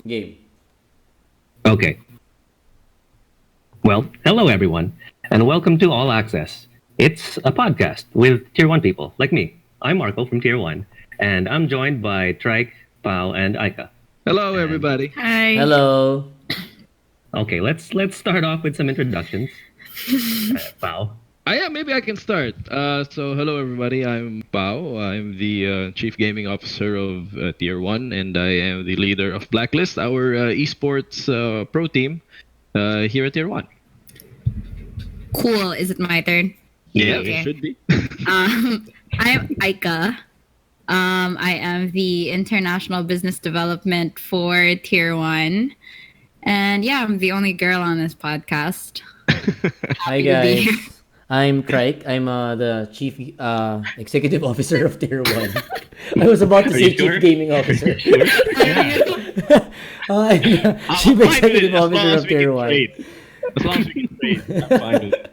Game. Okay. Well, hello everyone, and welcome to All Access. It's a podcast with Tier 1 people, like me. I'm Marco from Tier 1, and I'm joined by Tryke, Paolo, and Aika. Hello, And- everybody. Hi. Hello. Okay, let's start off with some introductions. Paolo. Yeah, maybe I can start. So, hello, everybody. I'm Pao. I'm the Chief Gaming Officer of Tier 1, and I am the leader of Blacklist, our esports pro team here at Tier 1. Cool. Is it my turn? Yeah, Okay. it should be. I'm Aika. I am the international business development for Tier 1. And yeah, I'm the only girl on this podcast. Hi to be guys. here. I'm Tryke. I'm the Chief Executive Officer of Tier 1. I was about to Are say you sure? Chief Gaming Officer. I'm the Chief I'm fine with Executive it, as long Officer as of we Tier can 1. trade. As long as we can trade, I'm fine with it.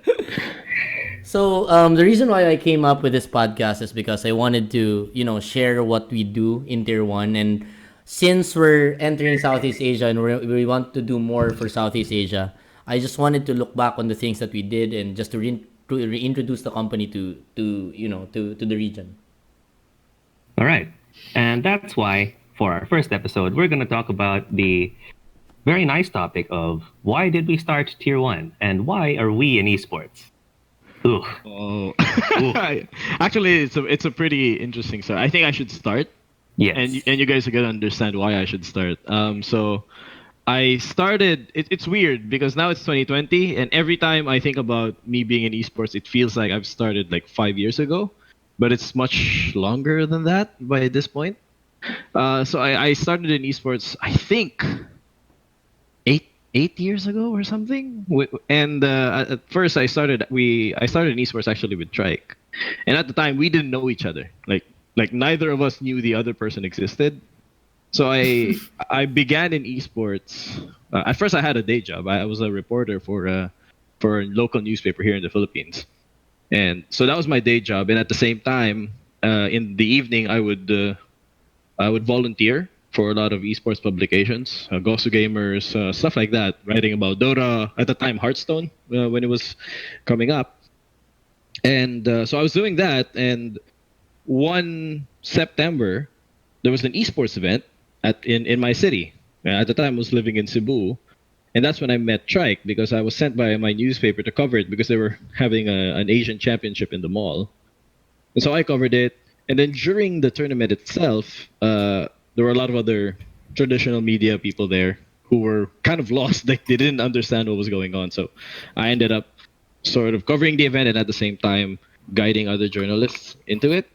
So the reason why I came up with this podcast is because I wanted to, share what we do in Tier 1. And since we're entering Southeast Asia and we want to do more for Southeast Asia, I just wanted to look back on the things that we did and just to reintroduce the company to the region. All right, and that's why for our first episode, we're going to talk about the very nice topic of why did we start Tier 1 and why are we in esports? Ooh. Oh, actually, it's a pretty interesting story. I think I should start. Yes. And you guys are gonna understand why I should start. So I started. It's weird because now it's 2020, and every time I think about me being in esports, it feels like I've started like 5 years ago, but it's much longer than that by this point. So I started in esports. I think eight years ago or something. And at first I started in esports actually with Tryke, and at the time we didn't know each other. Like neither of us knew the other person existed. So I began in esports. At first, I had a day job. I was a reporter for a local newspaper here in the Philippines, and so that was my day job. And at the same time, in the evening, I would volunteer for a lot of esports publications, Gosu Gamers, stuff like that, writing about Dota at the time, Hearthstone when it was coming up. And so I was doing that, and one September, there was an esports event in my city. At the time, I was living in Cebu, and that's when I met Tryke because I was sent by my newspaper to cover it because they were having an Asian championship in the mall, and so I covered it. And then during the tournament itself, there were a lot of other traditional media people there who were kind of lost. Like they didn't understand what was going on. So I ended up sort of covering the event and at the same time guiding other journalists into it.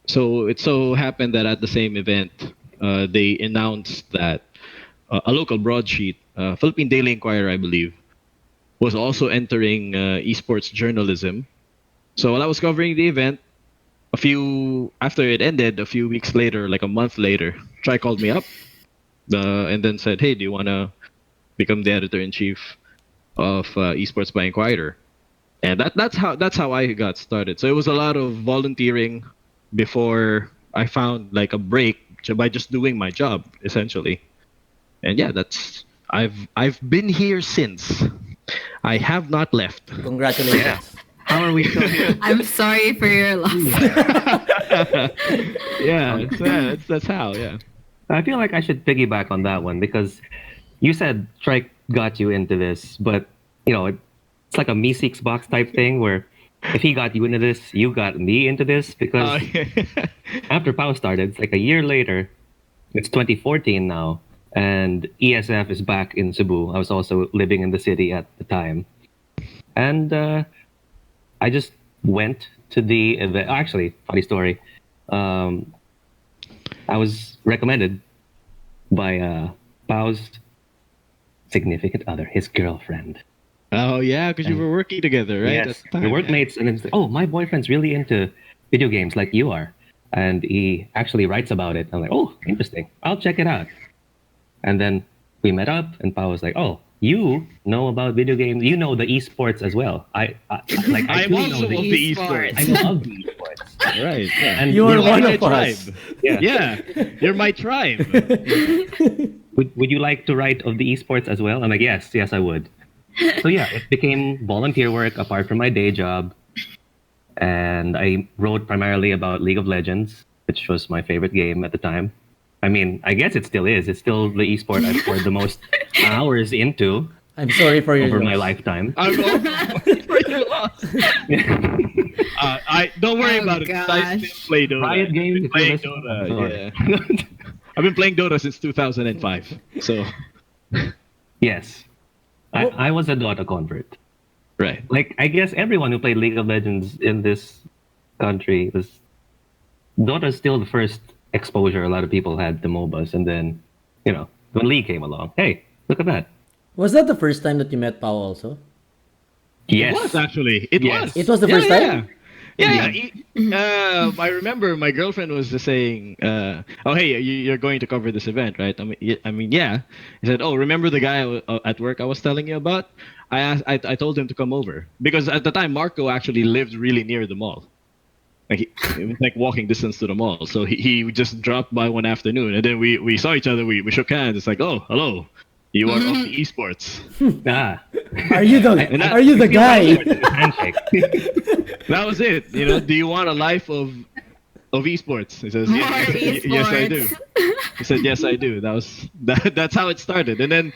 So it so happened that at the same event, they announced that a local broadsheet, Philippine Daily Inquirer, I believe, was also entering esports journalism. So while I was covering the event, after it ended, a few weeks later, like a month later, Try called me up and then said, "Hey, do you want to become the editor-in-chief of Esports by Inquirer?" And that's how I got started. So it was a lot of volunteering before I found like a break by just doing my job essentially. And yeah, I've been here since. I have not left. Congratulations. How are we still here? I'm sorry for your loss. Yeah, that's how. Yeah. I feel like I should piggyback on that one because you said Trike got you into this, but it's like a me seeks box type thing where if he got you into this, you got me into this because after POW started, it's like a year later, it's 2014 now, and ESF is back in Cebu. I was also living in the city at the time, and I just went to the event. Actually, funny story. I was recommended by Pao's significant other, his girlfriend. Oh yeah, because you were working together, right? Yes, we're workmates, and then it's like, oh, my boyfriend's really into video games like you are, and he actually writes about it. I'm like, oh, interesting. I'll check it out. And then we met up, and Pao was like, oh, you know about video games. You know the esports as well. I I'm do also know of the esports. I know of the esports. Right. Yeah. And You are You're one my of us. tribe. Yeah. Yeah, you're my tribe. would you like to write of the esports as well? I'm like, yes, I would. So yeah, it became volunteer work apart from my day job. And I wrote primarily about League of Legends, which was my favorite game at the time. I mean, I guess it still is. It's still the esport I've poured the most hours into I'm sorry for your over my loss. lifetime. I'm sorry for your loss. I don't worry Oh, about it. I gosh. still play Dota. Riot Games, I've been playing if you're listening, I'm Dota. Yeah. I've been playing Dota since 2005. So Yes, I was a Dota convert. right. Like, I guess everyone who played League of Legends in this country was Dota is still the first exposure a lot of people had to MOBAs, and then when League came along, hey, look at that. Was that the first time that you met Pao also? Yes, It was actually. It Yes. was. It was the first time? Yeah. I remember my girlfriend was just saying, "Oh, hey, you're going to cover this event, right?" I mean, yeah. He said, "Oh, remember the guy at work I was telling you about?" I told him to come over because at the time Marco actually lived really near the mall. Like it was like walking distance to the mall. So he just dropped by one afternoon, and then we saw each other. We shook hands. It's like, "Oh, hello, you are of the esports." Ah, Are you the guy? handshake. That was it. Do you want a life of esports? He says, More yes, I do. esports. He said, yes, I do. That's how it started. And then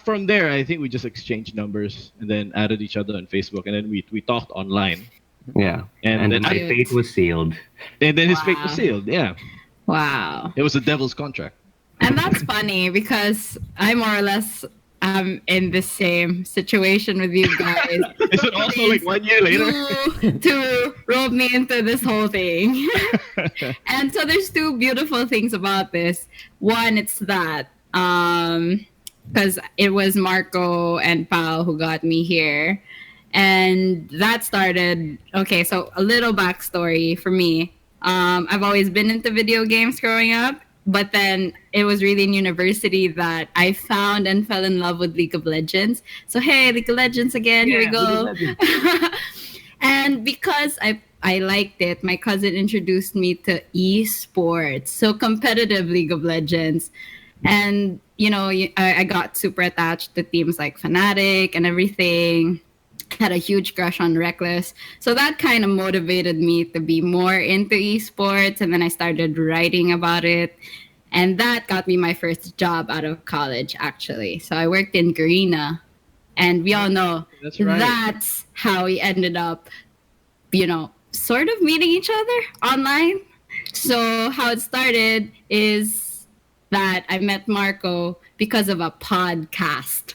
from there, I think we just exchanged numbers and then added each other on Facebook, and then we talked online. Yeah, And and then my fate was sealed. And then his fate was Wow. sealed. Yeah, Wow. it was a devil's contract. And that's funny because I more or less am in the same situation with you guys. Is it also like 1 year later? to rope me into this whole thing. And so there's two beautiful things about this. One, it's that because it was Marco and Pao who got me here. And that started, okay, so a little backstory for me. I've always been into video games growing up, but then it was really in university that I found and fell in love with League of Legends. So, hey, League of Legends again, here we go. And because I liked it, my cousin introduced me to esports, so competitive League of Legends. And, I got super attached to teams like Fnatic and everything. Had a huge crush on Reckless. So that kind of motivated me to be more into esports. And then I started writing about it. And that got me my first job out of college, actually. So I worked in Garena. And we all know That's right. that's how we ended up, sort of meeting each other online. So how it started is that I met Marco because of a podcast.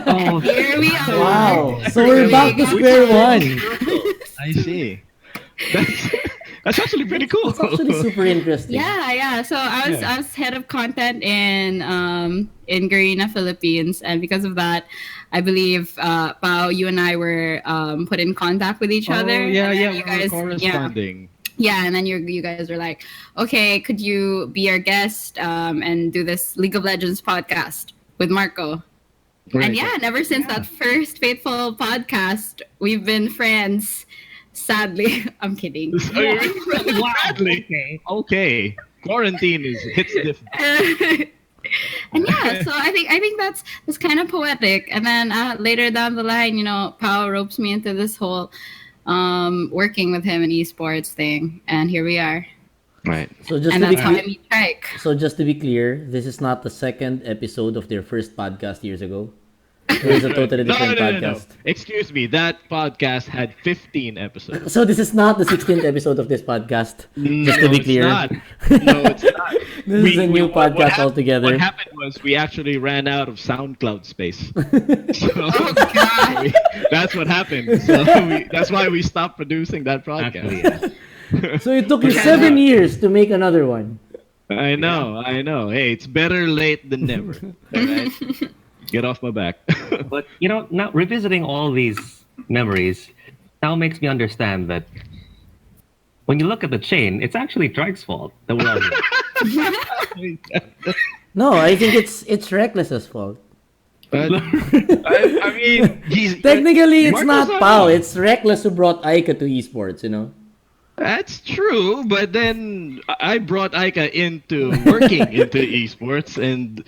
Oh, Here we are. Wow. So we're back to square one. I see. That's actually pretty cool. It's actually super interesting. Yeah. So I was head of content in Garena, Philippines, and because of that, I believe Pao, you and I were put in contact with each other. Oh, yeah, and then we you were guys, corresponding. yeah, and then you guys were like, okay, could you be our guest and do this League of Legends podcast with Marco? Right. And yeah, and ever since that first fateful podcast, we've been friends. Sadly, I'm kidding. Sadly. Okay. Quarantine hits different. And yeah, so I think that's kind of poetic. And then later down the line, Pao ropes me into this whole working with him in esports thing, and here we are. Right. So just And to be that's how I clear, meet Tryke. so just to be clear, this is not the second episode of their first podcast years ago. It was a totally different No. podcast. Excuse me. That podcast had 15 episodes. So this is not the 16th episode of this podcast. Just to be clear. No, it's not. This is a new what podcast happened- altogether. What happened was we actually ran out of SoundCloud space. Oh God! That's what happened. So that's why we stopped producing that actually, podcast. yeah. So it took you 7 years to make another one. I know. Hey, it's better late than never. All right? Get off my back. But now revisiting all these memories now makes me understand that when you look at the chain, it's actually Tryke's fault that we're all here. No, I think it's Reckless's fault. But, I mean, he's Technically, it's Marco's not Pao. It's Reckless who brought Aika to esports, That's true, but then I brought Aika into working into esports, and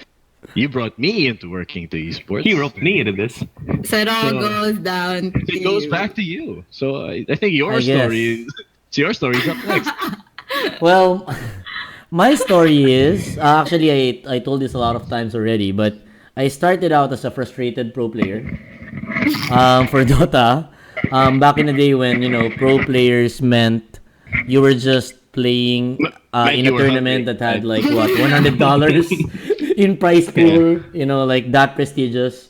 You brought me into working to esports. He roped me into this. So it all So- goes down to It goes you. back to you. So I think your I story, guess. it's your story's up next. Well, my story is actually I told this a lot of times already, but I started out as a frustrated pro player for Dota. Back in the day when pro players meant you were just playing Meant in you a were tournament hungry, that had right? like what $100 in prize pool, like that prestigious.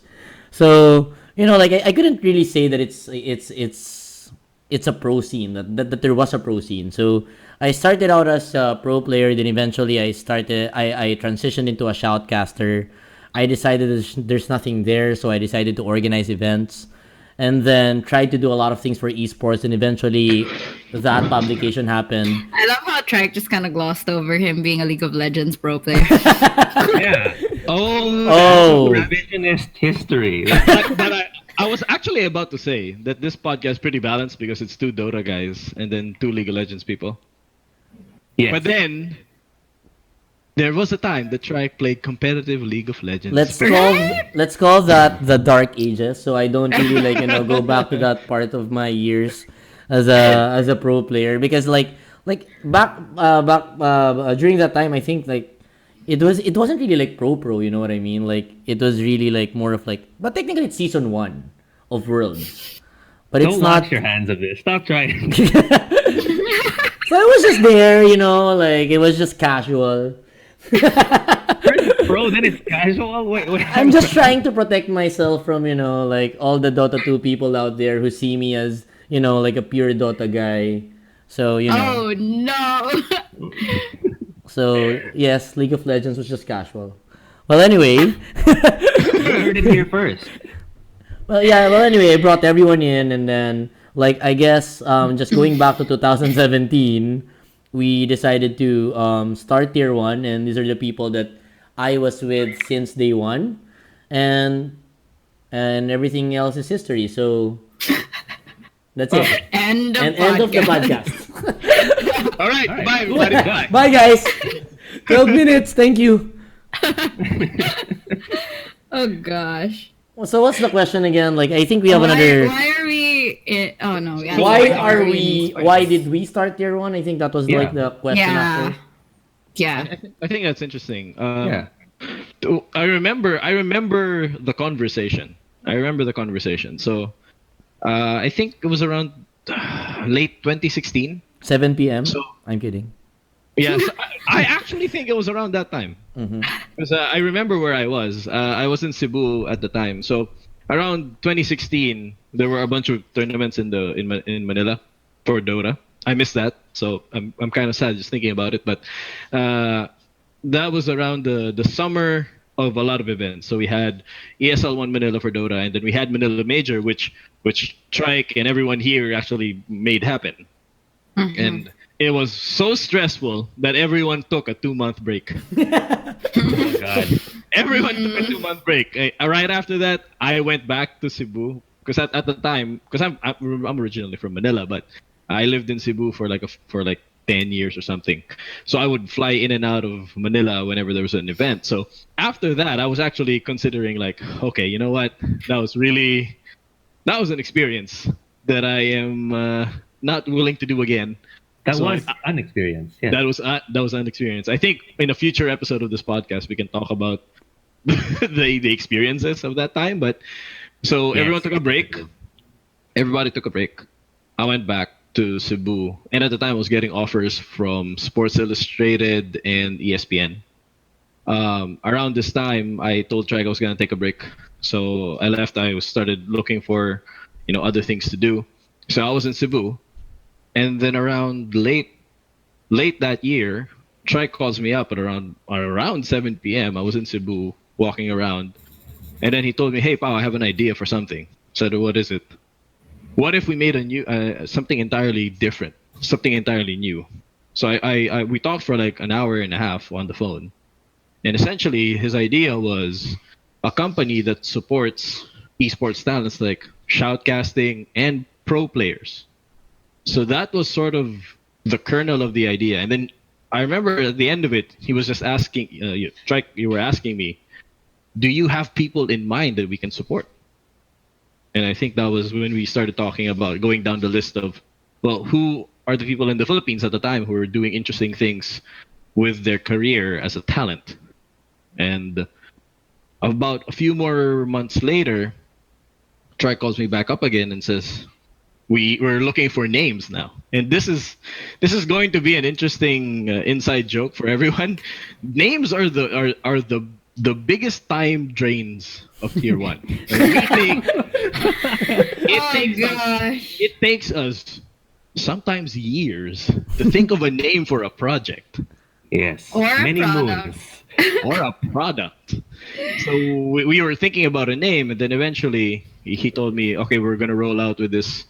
So like I couldn't really say that it's a pro scene that there was a pro scene. So I started out as a pro player, then eventually I transitioned into a shoutcaster. I decided there's nothing there, so I decided to organize events, and then tried to do a lot of things for esports, and eventually that publication happened. I love how Tryke just kind of glossed over him being a League of Legends pro player. Yeah. Oh. Revisionist history. But I was actually about to say that this podcast is pretty balanced because it's two Dota guys and then two League of Legends people. Yes. But then there was a time that Tryke played competitive League of Legends. Let's call that the dark ages. So I don't really go back to that part of my years as a pro player, because back during that time I think it wasn't really like pro, you know what I mean? Like it was really like more of like, but technically it's season 1 of Worlds. But it's Don't not. wash your hands of this. Stop trying. So I was just there, like it was just casual. Bro, then it's casual. Wait. I'm just trying to protect myself from, like all the Dota 2 people out there who see me as, like a pure Dota guy. So, Oh no! So, yes, League of Legends was just casual. Well, anyway. You heard it here first. Well, yeah, well, anyway, I brought everyone in, and then, I guess, just going back to 2017, we decided to start Tier 1, and these are the people that I was with since day one, and everything else is history. So, that's it. End of End of the podcast. podcast. All right, bye everybody. Bye. Bye, guys. 12 minutes. Thank you. Oh gosh. So, what's the question again? I think we have another. Why are we? Oh no. Yeah, Why did we start Tier 1? I think that was Yeah. the question Yeah. after. Yeah. I think that's interesting. Yeah. I remember the conversation. So, I think it was around late 2016. 7 p.m. So- I'm kidding. Yes, I actually think it was around that time. Because I remember where I was. I was in Cebu at the time. So around 2016, there were a bunch of tournaments in Manila for Dota. I missed that, so I'm kind of sad just thinking about it. But that was around the summer of a lot of events. So we had ESL One Manila for Dota, and then we had Manila Major, which Tryke and everyone here actually made happen. And it was so stressful that everyone took a 2-month break. Oh God. Everyone took a 2-month break. Right after that, I went back to Cebu because at the time, because I'm originally from Manila, but I lived in Cebu for like 10 years or something. So I would fly in and out of Manila whenever there was an event. So after that, I was actually considering okay, you know what? That was an experience that I am not willing to do again. That So was an experience. Yeah. That was an experience. I think in a future episode of this podcast we can talk about the experiences of that time. But so Yes. everyone took a break. Everybody took a break. I went back to Cebu, and at the time I was getting offers from Sports Illustrated and ESPN. Around this time, I told Tryke I was gonna take a break, so I left. I started looking for other things to do. So I was in Cebu. And then around late that year, Tryke calls me up at around 7 p.m. I was in Cebu walking around, and then he told me, "Hey, Pao, I have an idea for something." I said, "What is it?" What if we made a new something entirely different, something entirely new? So we talked for like an hour and a half on the phone, and essentially his idea was a company that supports esports talents like shoutcasting and pro players. So that was sort of the kernel of the idea. And then I remember at the end of it, he was just asking, Tryke, you were asking me, do you have people in mind that we can support? And I think that was when we started talking about going down the list of, well, who are the people in the Philippines at the time who were doing interesting things with their career as a talent. And about a few more months later, Tryke calls me back up again and says, we're looking for names now. And this is going to be an interesting inside joke for everyone. Names are the biggest time drains of tier 1. Like, it takes us sometimes years to think of a name for a project Yes. Or a Many product. moons. or a product. So we were thinking about a name, and then eventually he told me, okay, we're gonna roll out with this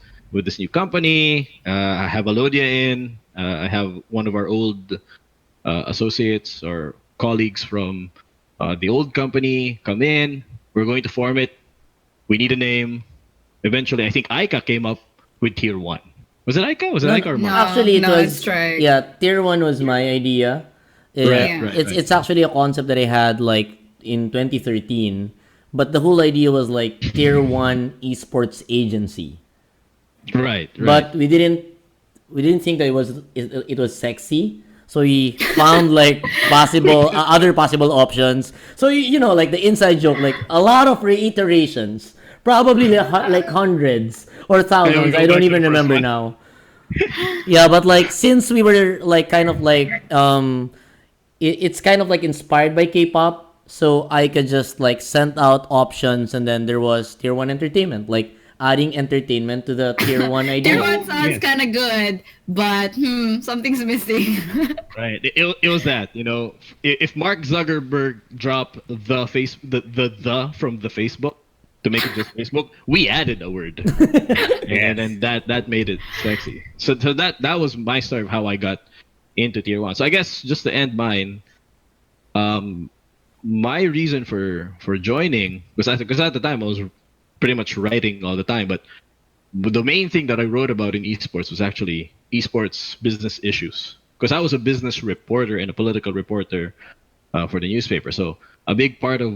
new company. I have Alodia in. I have one of our old associates or colleagues from the old company come in. We're going to form it. We need a name. Eventually, I think Aika came up with tier 1. Was it Aika? Was it Aika or no. Mark? Actually, it no, was it's Tryke. yeah. Tier 1 was my idea. Right, It's actually a concept that I had like in 2013, but the whole idea was like tier 1 esports agency. Right. But we didn't think that it was sexy. So we found like possible other possible options. So like the inside joke, like a lot of reiterations, probably like hundreds or thousands. I don't even remember now. Yeah, but like since we were like kind of like it's kind of like inspired by K-pop, so I could just like send out options, and then there was tier 1 entertainment, like adding entertainment to the tier 1 idea. Tier 1 sounds kind of good, but something's missing. Right. It was that, if Mark Zuckerberg dropped the from the Facebook to make it just Facebook, we added a word. And then that made it sexy. So that was my story of how I got into tier 1. So I guess just to end mine, my reason for joining, because at the time I was pretty much writing all the time, but the main thing that I wrote about in esports was actually esports business issues, because I was a business reporter and a political reporter for the newspaper. So a big part of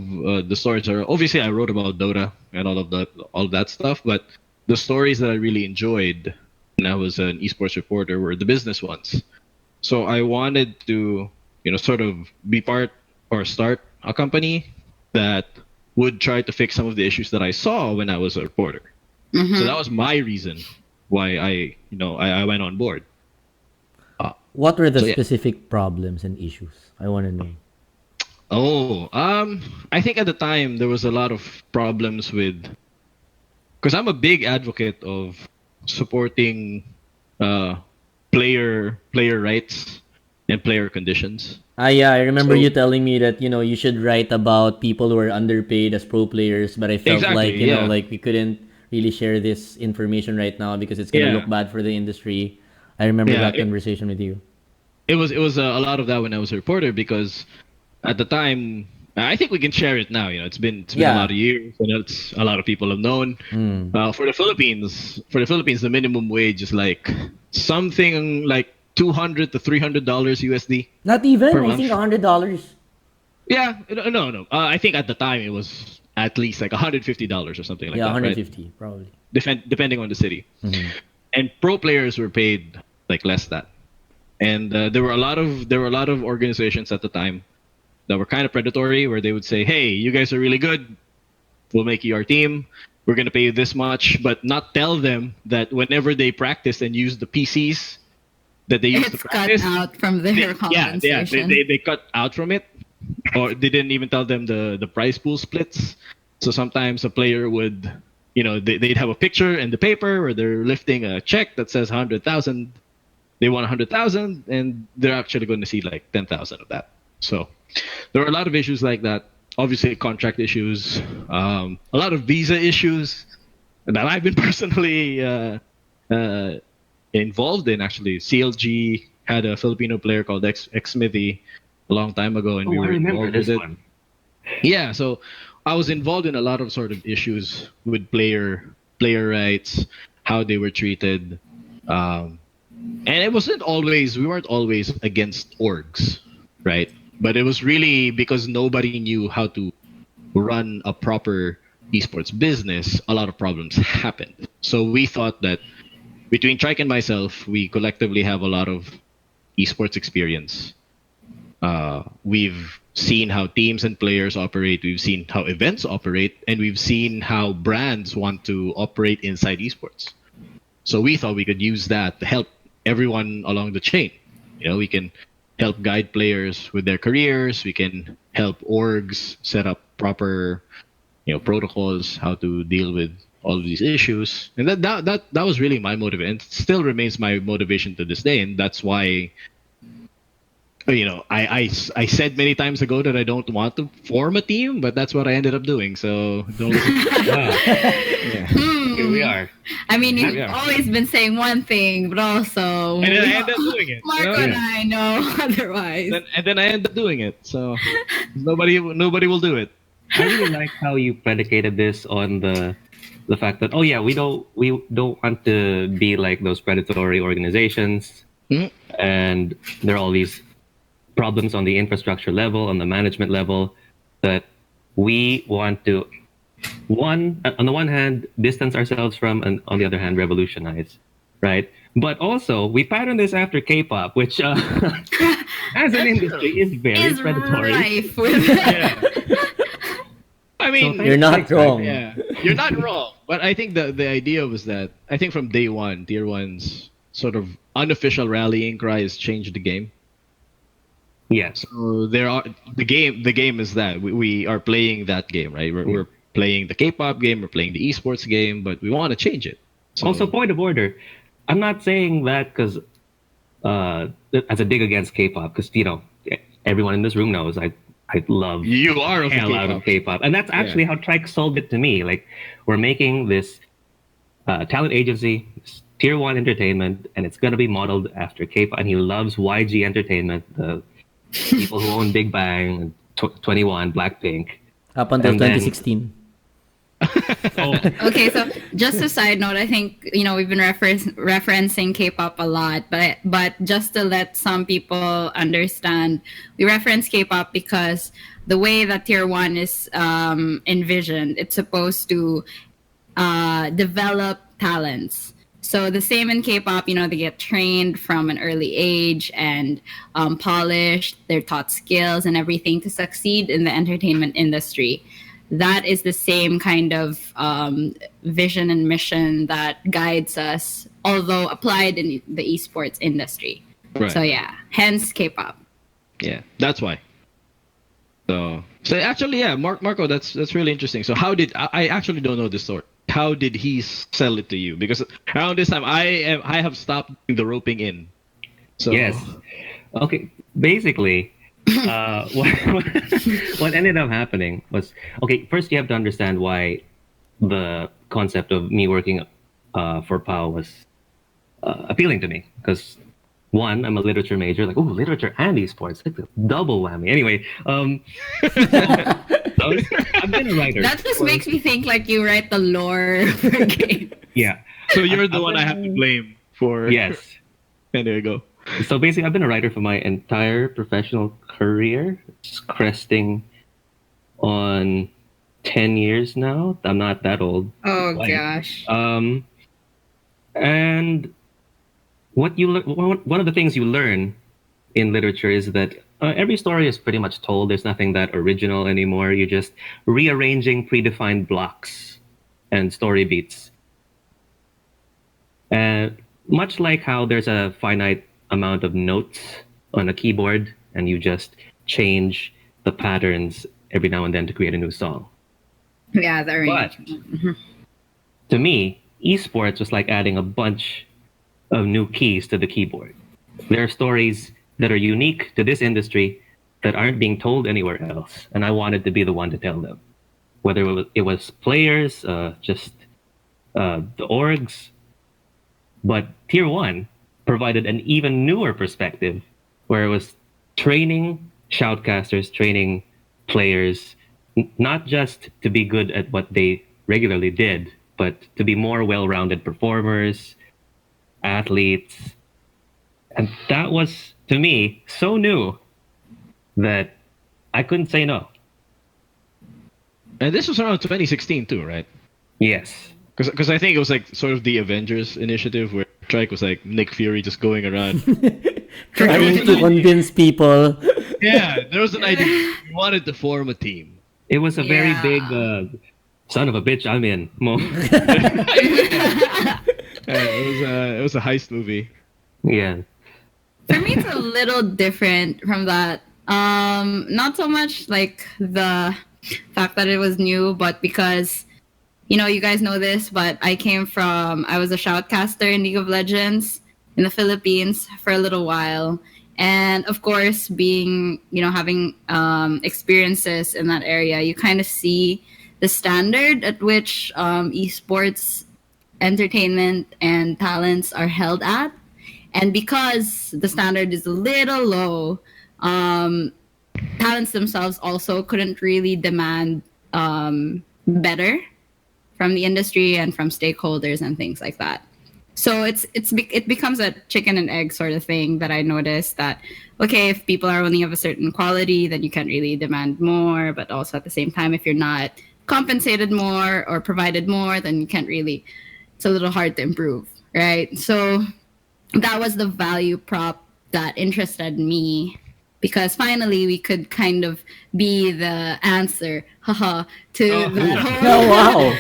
the stories are, obviously I wrote about Dota and all of that stuff, but the stories that I really enjoyed when I was an esports reporter were the business ones. So I wanted to sort of be part or start a company that would try to fix some of the issues that I saw when I was a reporter. So that was my reason why I went on board. What were the So, yeah. specific problems and issues? I want to know. I think at the time there was a lot of problems with, because I'm a big advocate of supporting player rights and player conditions. Yeah, I remember So- you telling me that you should write about people who are underpaid as pro players, but I felt Exactly, like yeah. like we couldn't really share this information right now because it's gonna Yeah. look bad for the industry. I remember Yeah, that conversation with you. It was a lot of that when I was a reporter, because at the time, I think we can share it now. It's been a Yeah. lot of years, and it's a lot of people have known. For the Philippines, the minimum wage is like something like $200 to $300 USD. Not even. Per I month. think $100. Yeah, no. I think at the time it was at least like $150 or something like Yeah, that. 150 probably. Right? Depending on the city. And pro players were paid like less than. And there were a lot of organizations at the time that were kind of predatory, where they would say, "Hey, you guys are really good. We'll make you our team. We're gonna pay you this much," but not tell them that whenever they practice and use the PCs that they used to It's cut practice, out from their compensation. they cut out from it, or they didn't even tell them the prize pool splits. So sometimes a player would, they'd have a picture in the paper where they're lifting a check that says 100,000. They want 100,000, and they're actually going to see like 10,000 of that. So there are a lot of issues like that. Obviously, contract issues, a lot of visa issues that I've been personally involved in. Actually, CLG had a Filipino player called X Smithy a long time ago, and we I were remember involved this with it. one. Yeah, so I was involved in a lot of sort of issues with player rights, how they were treated, and it wasn't always, we weren't always against orgs, right? But it was really because nobody knew how to run a proper esports business, a lot of problems happened. So we thought that between Tryke and myself, we collectively have a lot of esports experience. We've seen how teams and players operate. We've seen how events operate, and we've seen how brands want to operate inside esports. So we thought we could use that to help everyone along the chain. We can help guide players with their careers. We can help orgs set up proper, protocols, how to deal with all of these issues. And that was really my motivation. And still remains my motivation to this day. And that's why, I said many times ago that I don't want to form a team, but that's what I ended up doing. So don't listen. Yeah. Here we are. I mean, Yeah, you've yeah. always been saying one thing, but also And then I ended up doing it. Marco and I know otherwise. And then I ended up doing it. So nobody will do it. I really like how you predicated this on the fact that we don't want to be like those predatory organizations, Mhm. and there are all these problems on the infrastructure level, on the management level, that we want to on the one hand distance ourselves from, and on the other hand revolutionize, right? But also we pattern this after K-pop, which as an industry is very Is predatory. rife with I mean, So You're not wrong. yeah, you're not wrong. But I think the idea was that I think from day one, Tier 1's sort of unofficial rallying cry has changed the game. Yes. So there are the game is that we are playing that game, right? We're playing the K-pop game, we're playing the esports game, but we want to change it. So, Also, point of order. I'm not saying that because as a dig against K-pop, because everyone in this room knows I love you are of the hell out of K-pop. K-pop, and that's actually how Tryke sold it to me. Like, we're making this talent agency, this Tier 1 entertainment, and it's gonna be modeled after K-pop. And he loves YG Entertainment, the people who own Big Bang, 21, Blackpink. Up until And then- 2016. Oh, Okay, so just a side note, I think we've been referencing K-pop a lot, but just to let some people understand, we reference K-pop because the way that Tier 1 is envisioned, it's supposed to develop talents. So the same in K-pop, they get trained from an early age and polished. They're taught skills and everything to succeed in the entertainment industry. That is the same kind of vision and mission that guides us, although applied in the esports industry. Right. So yeah, hence K-pop. Yeah, that's why. So actually, yeah, Marco, that's really interesting. So how did I actually don't know this story? How did he sell it to you? Because around this time, I have stopped doing the roping in. So yes. Okay. Basically, what ended up happening was, first you have to understand why the concept of me working for Paolo was appealing to me. Because one, I'm a literature major, like, literature and esports, like a double whammy. Anyway, I've been a writer. That just makes me think like you write the lore for a game. Yeah. So you're the one I have to blame for. Yes. And there you go. So basically, I've been a writer for my entire professional career, just cresting on 10 years now. I'm not that old. Oh Like, gosh. And one of the things you learn in literature is that every story is pretty much told. There's nothing that original anymore. You're just rearranging predefined blocks and story beats. And much like how there's a finite amount of notes on a keyboard and you just change the patterns every now and then to create a new song. Yeah, the But arrangement. to me, esports was like adding a bunch of new keys to the keyboard. There are stories that are unique to this industry that aren't being told anywhere else, and I wanted to be the one to tell them. Whether it was players, just the orgs, but Tier 1 provided an even newer perspective where it was training shoutcasters, training players, not just to be good at what they regularly did, but to be more well-rounded performers, athletes. And that was, to me, so new that I couldn't say no. And this was around 2016 too, right? Yes. Because I think it was like sort of the Avengers initiative where Trike was like Nick Fury just going around. Trying to convince people. Yeah, there was an idea. We wanted to form a team. It was a very big Yeah. son of a bitch. I'm in. It was a heist movie. Yeah. For me, it's a little different from that. Not so much like the fact that it was new, but because you guys know this, but I was a shoutcaster in League of Legends in the Philippines for a little while. And of course, having experiences in that area, you kind of see the standard at which esports entertainment and talents are held at. And because the standard is a little low, um, talents themselves also couldn't really demand better from the industry and from stakeholders and things like that. So it becomes a chicken and egg sort of thing that I noticed that okay, if people are only of a certain quality, then you can't really demand more, but also at the same time, if you're not compensated more or provided more, then you can't really. It's a little hard to improve, right? So that was the value prop that interested me because finally we could kind of be the answer haha to that Oh whole wow.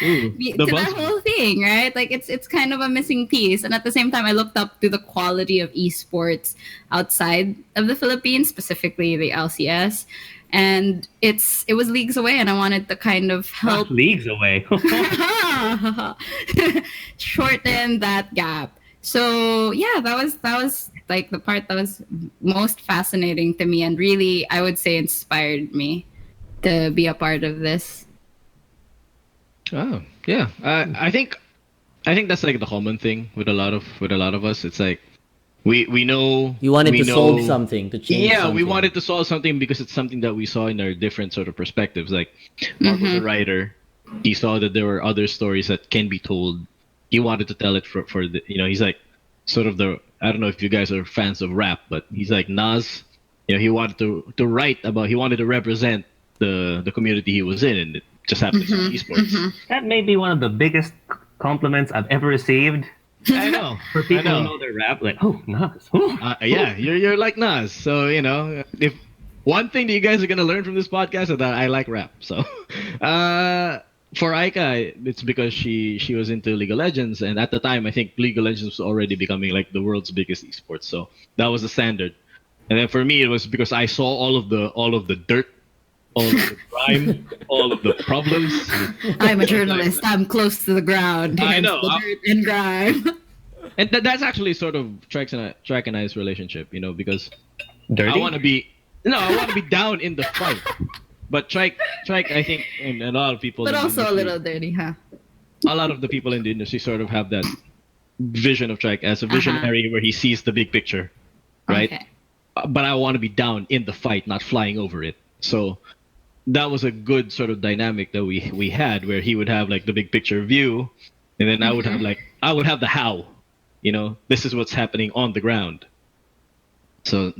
The to that buzz. whole thing, right? Like it's kind of a missing piece. And at the same time I looked up to the quality of esports outside of the Philippines, specifically the LCS. And it was leagues away and I wanted to kind of help Leagues away. shorten that gap. So yeah, that was like the part that was most fascinating to me and really I would say inspired me to be a part of this. Oh yeah, I think that's like the common thing with a lot of us. It's like we know You wanted we to solve know- something, to change Yeah, something. we wanted to solve something because it's something that we saw in our different sort of perspectives. Like Mark was a writer, he saw that there were other stories that can be told. He wanted to tell it for the he's like sort of the I don't know if you guys are fans of rap, but he's like Nas. He wanted to write about he wanted to represent the community he was in, and it just happens to be esports. That may be one of the biggest compliments I've ever received. I know. For people I who know their rap, like, oh, nice. Ooh. Yeah, you're like Nas. So if one thing that you guys are gonna learn from this podcast is that I like rap. So, for Aika, it's because she was into League of Legends, and at the time, I think League of Legends was already becoming like the world's biggest esports. So that was the standard. And then for me, it was because I saw all of the dirt, all of the grime, all of the problems. I'm a journalist. I'm close to the ground. I know. The dirt and grime. And that's actually sort of Trike and I's relationship, because Dirty? I want to be down in the fight. But Trike, I think, and a lot of people, But in the also a industry- little dirty, huh? a lot of the people in the industry sort of have that vision of Trike as a visionary where he sees the big picture, right? Okay. But I want to be down in the fight, not flying over it. So that was a good sort of dynamic that we had where he would have like the big picture view, and then I would have the how. This is what's happening on the ground. So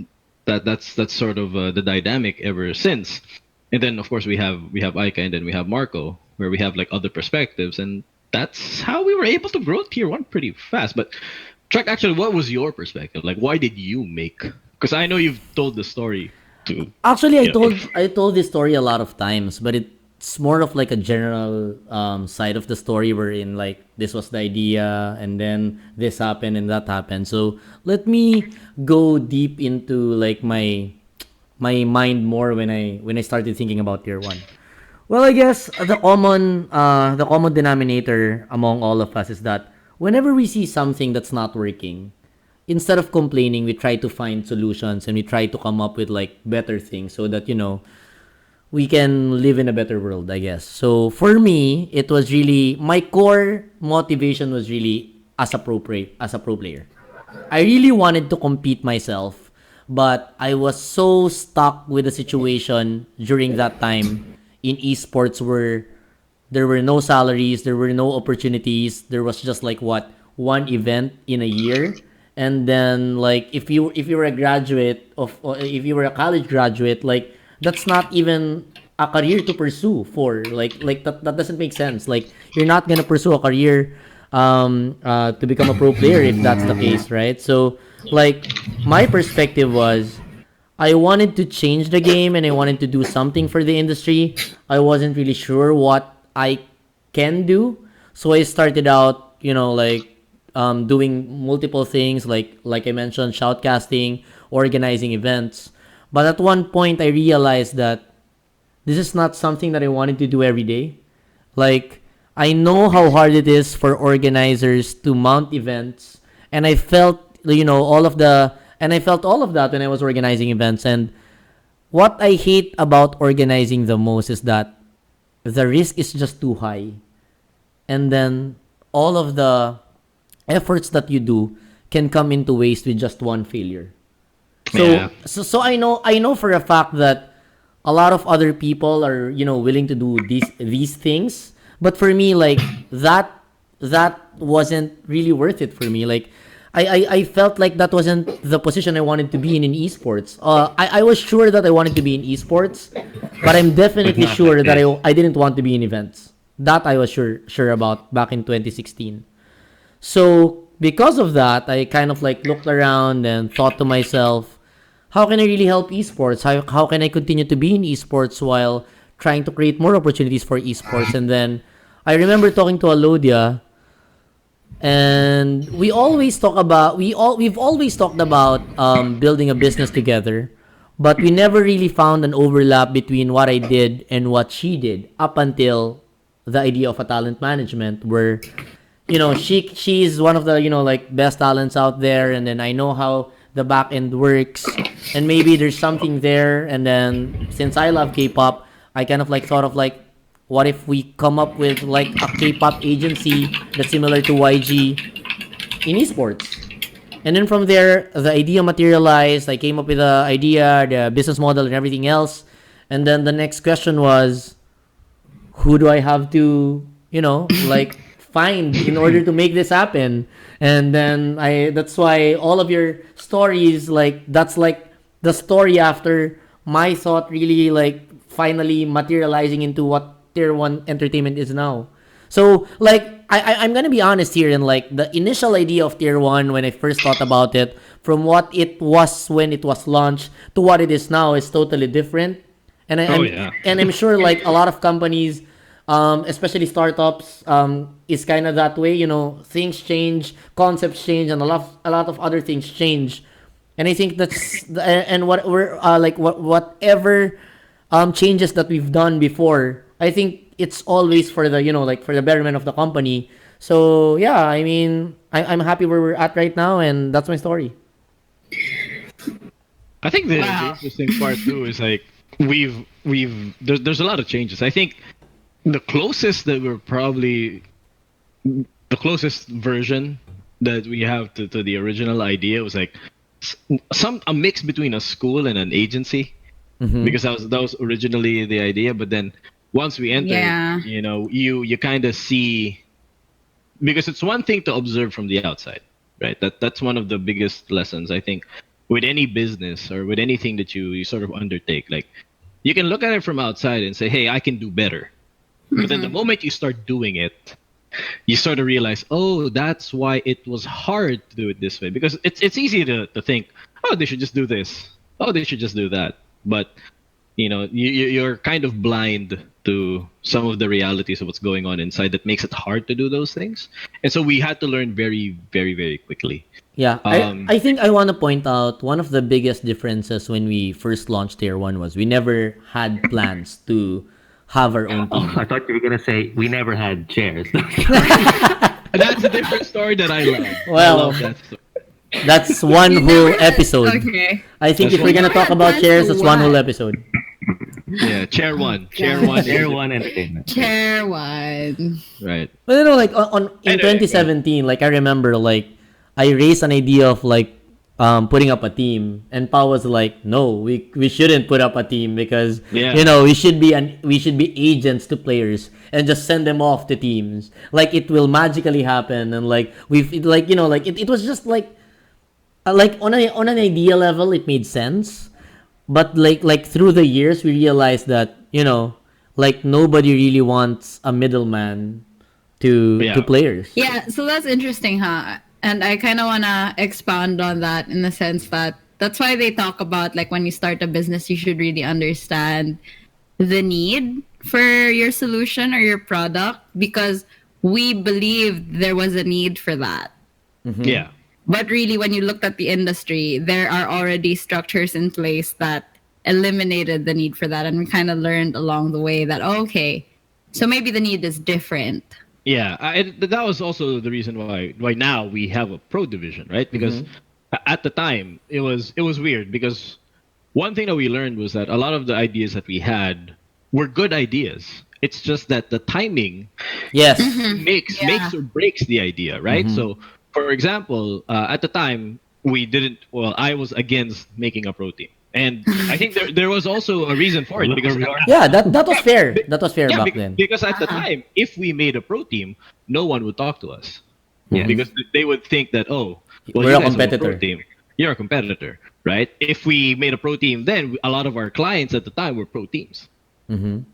that's sort of the dynamic ever since. And then of course we have Aika, and then we have Marco, where we have like other perspectives, and that's how we were able to grow tier 1 pretty fast. But Trek, actually, what was your perspective? Like, why did you make? Because I know you've told the story to. Actually, Yeah. I told this story a lot of times, but it's more of like a general side of the story wherein like this was the idea and then this happened and that happened. So let me go deep into like my mind more when I started thinking about tier 1. Well, I guess the common denominator among all of us is that whenever we see something that's not working, instead of complaining, we try to find solutions and we try to come up with like better things so that we can live in a better world, I guess. So for me, it was really my core motivation was really as a pro player. I really wanted to compete myself, but I was so stuck with the situation during that time in esports where there were no salaries, there were no opportunities. There was just like one event in a year, and then like if you were a graduate of or if you were a college graduate, like that's not even a career to pursue for. Like that doesn't make sense. Like you're not gonna pursue a career to become a pro player if that's the case, right? So like my perspective was I wanted to change the game and I wanted to do something for the industry. I wasn't really sure what I can do, so I started out, like doing multiple things, like I mentioned, shoutcasting, organizing events. But at one point, I realized that this is not something that I wanted to do every day. Like I know how hard it is for organizers to mount events, and I felt I felt all of that when I was organizing events. And what I hate about organizing the most is that the risk is just too high, and then all of the efforts that you do can come into waste with just one failure. So Yeah. so I know for a fact that a lot of other people are willing to do these things, but for me, like that wasn't really worth it for me. Like I felt like that wasn't the position I wanted to be in esports. I was sure that I wanted to be in esports, but I'm definitely not sure like that this. I didn't want to be in events. That I was sure about back in 2016. So because of that, I kind of like looked around and thought to myself, how can I really help esports? How can I continue to be in esports while trying to create more opportunities for esports? And then I remember talking to Alodia, and we've always talked about building a business together, but we never really found an overlap between what I did and what she did up until the idea of a talent management, where she's one of the like best talents out there, and then I know how the back end works, and maybe there's something there. And then since I love K-pop, I kind of like thought of like, what if we come up with like a K-pop agency that's similar to YG in esports? And then from there, the idea materialized. I came up with the idea, the business model, and everything else. And then the next question was, who do I have to, like find in order to make this happen? And then that's why all of your stories, like that's like the story after my thought really like finally materializing into what Tier 1 entertainment is now. So like I'm gonna be honest here, and like the initial idea of Tier 1 when I first thought about it, from what it was when it was launched to what it is now, is totally different. And Oh, yeah. I'm sure like a lot of companies, especially startups, is kind of that way. Things change, concepts change, and a lot of other things change. And I think and what we're like whatever changes that we've done before, I think it's always for the like for the betterment of the company. So yeah, I mean, I'm happy where we're at right now, and that's my story. I think the Wow. interesting part too is like there's a lot of changes. I think the closest that we're probably the closest version that we have to the original idea was like a mix between a school and an agency, because that was originally the idea. But then once we entered, Yeah. you kind of see, because it's one thing to observe from the outside, right? That's one of the biggest lessons, I think, with any business or with anything that you sort of undertake. Like you can look at it from outside and say, hey, I can do better. But then the moment you start doing it, you sort of realize, oh, that's why it was hard to do it this way. Because it's easy to think, oh, they should just do this. Oh, they should just do that. But you're kind of blind to some of the realities of what's going on inside that makes it hard to do those things. And so we had to learn very, very, very quickly. Yeah, Um, I think I want to point out one of the biggest differences when we first launched Tier 1 was we never had plans to have our own Oh, team. I thought you were gonna say we never had chairs. That's a different story that I love. Well, I love that story. That's one You whole never had- episode. Okay. I think That's if we're one- gonna talk about chairs, that's one whole episode. Yeah, chair one. Chair God. one. Tier 1 entertainment. Chair one. Right. But like in Anyway, 2017, like I remember, like I raised an idea of like putting up a team, and Pao was like, "No, we shouldn't put up a team because Yeah. we should be agents to players and just send them off to teams. Like it will magically happen." And like it was just like on an idea level, it made sense. But like through the years, we realized that you know, like nobody really wants a middleman to Yeah. players. Yeah, so that's interesting, huh? And I kind of want to expound on that in the sense that that's why they talk about like when you start a business, you should really understand the need for your solution or your product because we believed there was a need for that. Yeah. But really, when you looked at the industry, there are already structures in place that eliminated the need for that. And we kind of learned along the way that, oh, okay, so maybe the need is different. Yeah, that was also the reason why now we have a pro division, right? Because at the time it was weird because one thing that we learned was that a lot of the ideas that we had were good ideas. It's just that the timing Yes. Yeah. makes or breaks the idea, right? So, for example, at the time we didn't. Well, I was against making a pro team, and I think there was also a reason for it Look because where we are. Yeah, that was fair. That was fair yeah, back then. because at the time, if we made a pro team, no one would talk to us Yeah. because they would think that, oh, well, We're you a guys have a pro competitor. team. You're a competitor, right? If we made a pro team, then a lot of our clients at the time were pro teams,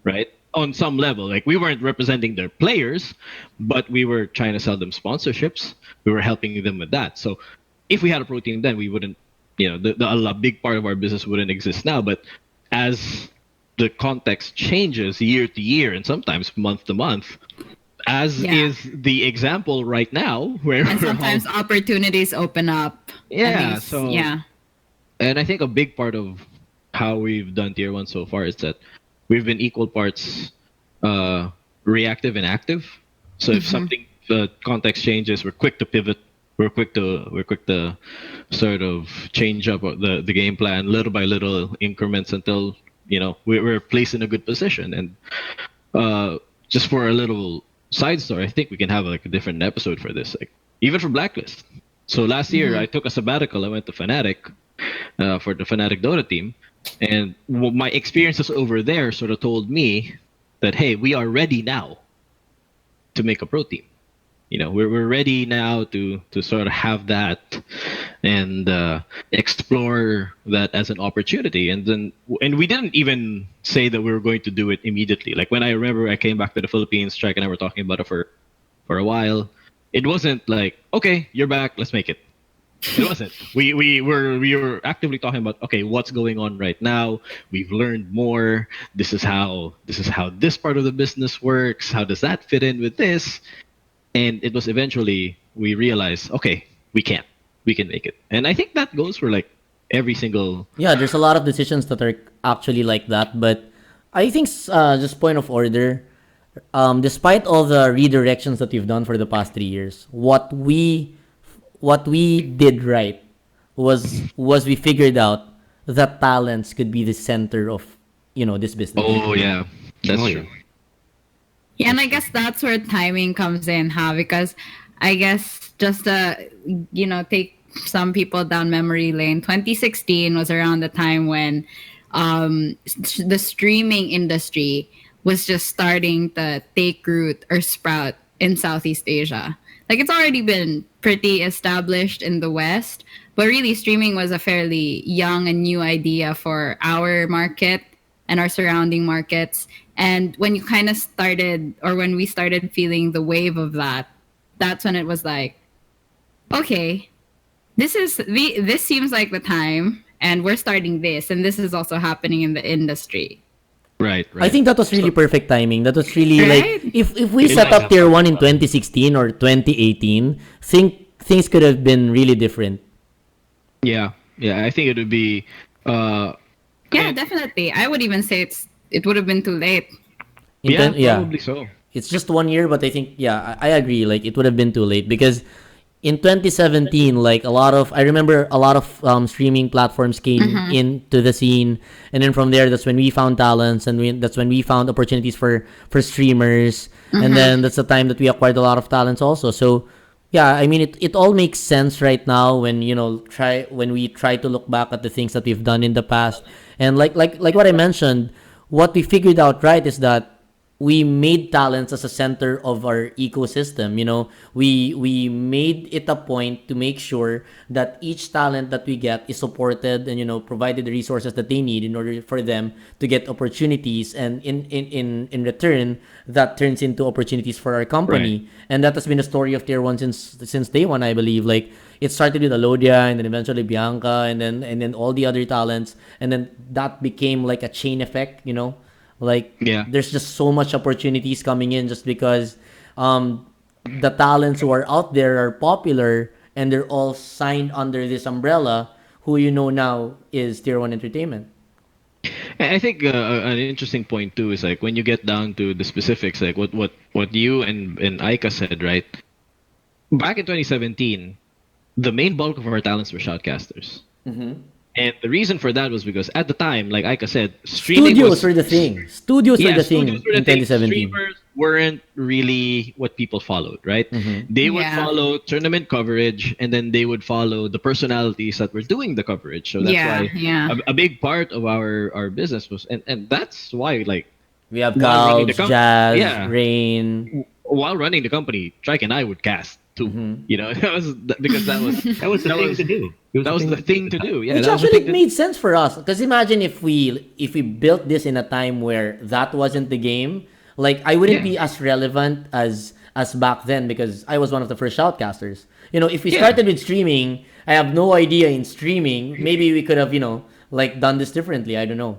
right? On some level, like we weren't representing their players, but we were trying to sell them sponsorships. We were helping them with that. So if we had a pro team, then we wouldn't, a big part of our business wouldn't exist now. But as the context changes year to year and sometimes month to month, as Yeah. is the example right now, where And we're sometimes opportunities open up. Yeah, And so- yeah. And I think a big part of how we've done tier one so far is that we've been equal parts reactive and active. So if something the context changes, we're quick to pivot. We're quick to sort of change up the game plan little by little increments until we're placed in a good position. And just for a little side story, I think we can have like a different episode for this, like even for Blacklist. So last year I took a sabbatical. I went to Fnatic for the Fnatic Dota team, and my experiences over there sort of told me that hey, we are ready now to make a pro team. We're ready now to sort of have that and explore that as an opportunity. And we didn't even say that we were going to do it immediately. Like when I remember I came back to the Philippines, Tryke and I were talking about it for a while. It wasn't like, okay, you're back, let's make it. It wasn't. We were actively talking about, okay, what's going on right now? We've learned more. This is how this part of the business works. How does that fit in with this? And it was eventually we realized, okay, we can make it. And I think that goes for like every single. Yeah, there's a lot of decisions that are actually like that, but I think just point of order. Despite all the redirections that we've done for the past 3 years, what we did right was we figured out that talents could be the center of this business. Oh yeah, that's Oh, true. yeah. Yeah, and I guess that's where timing comes in, huh? Because I guess just to, take some people down memory lane, 2016 was around the time when the streaming industry was just starting to take root or sprout in Southeast Asia. Like it's already been pretty established in the West, but really streaming was a fairly young and new idea for our market and our surrounding markets. And when you kind of started, or when we started feeling the wave of that, that's when it was like, okay, this seems like the time, and we're starting this, and this is also happening in the industry. Right. I think that was really perfect timing. That was really Right? like if we set up tier 1 in 2016 or 2018, things could have been really different. Yeah. I think it would be. Yeah, definitely. I would even say it would have been too late. Probably so. It's just 1 year, but I think I agree. Like it would have been too late because in 2017, like I remember a lot of streaming platforms came into the scene, and then from there, that's when we found talents, and that's when we found opportunities for streamers, and then that's the time that we acquired a lot of talents also. So yeah, I mean it all makes sense right now when when we try to look back at the things that we've done in the past, and like what I mentioned, what we figured out right is that we made talents as a center of our ecosystem. We made it a point to make sure that each talent that we get is supported and provided the resources that they need in order for them to get opportunities, and in return that turns into opportunities for our company. And that has been the story of Tier 1 since day one, I believe. Like, it started with Alodia and then eventually Bianca and then all the other talents, and then that became like a chain effect. Like, Yeah. there's just so much opportunities coming in just because the talents who are out there are popular and they're all signed under this umbrella, who now is Tier 1 Entertainment. And I think an interesting point too is like when you get down to the specifics, like what you and Aika said, right? Back in 2017, the main bulk of our talents were shoutcasters. And the reason for that was because at the time, like Aika said, streaming Studios were the thing. Studios were the thing studios were the in thing. 2017. Streamers weren't really what people followed, right? They would Yeah. follow tournament coverage, and then they would follow the personalities that were doing the coverage. So that's Yeah, why yeah. a big part of our business was, and that's why, like, We have while running the Couch, com- Jazz, yeah. Rain. while running the company, Tryke and I would cast too. That was because that was That was the thing to do. that was the thing to do. Yeah, Which that was the actually thing to made sense for us. Because imagine if we built this in a time where that wasn't the game. Like, I wouldn't Yeah. be as relevant as back then, because I was one of the first shoutcasters. If we Yeah. started with streaming, I have no idea in streaming. Maybe we could have like done this differently. I don't know.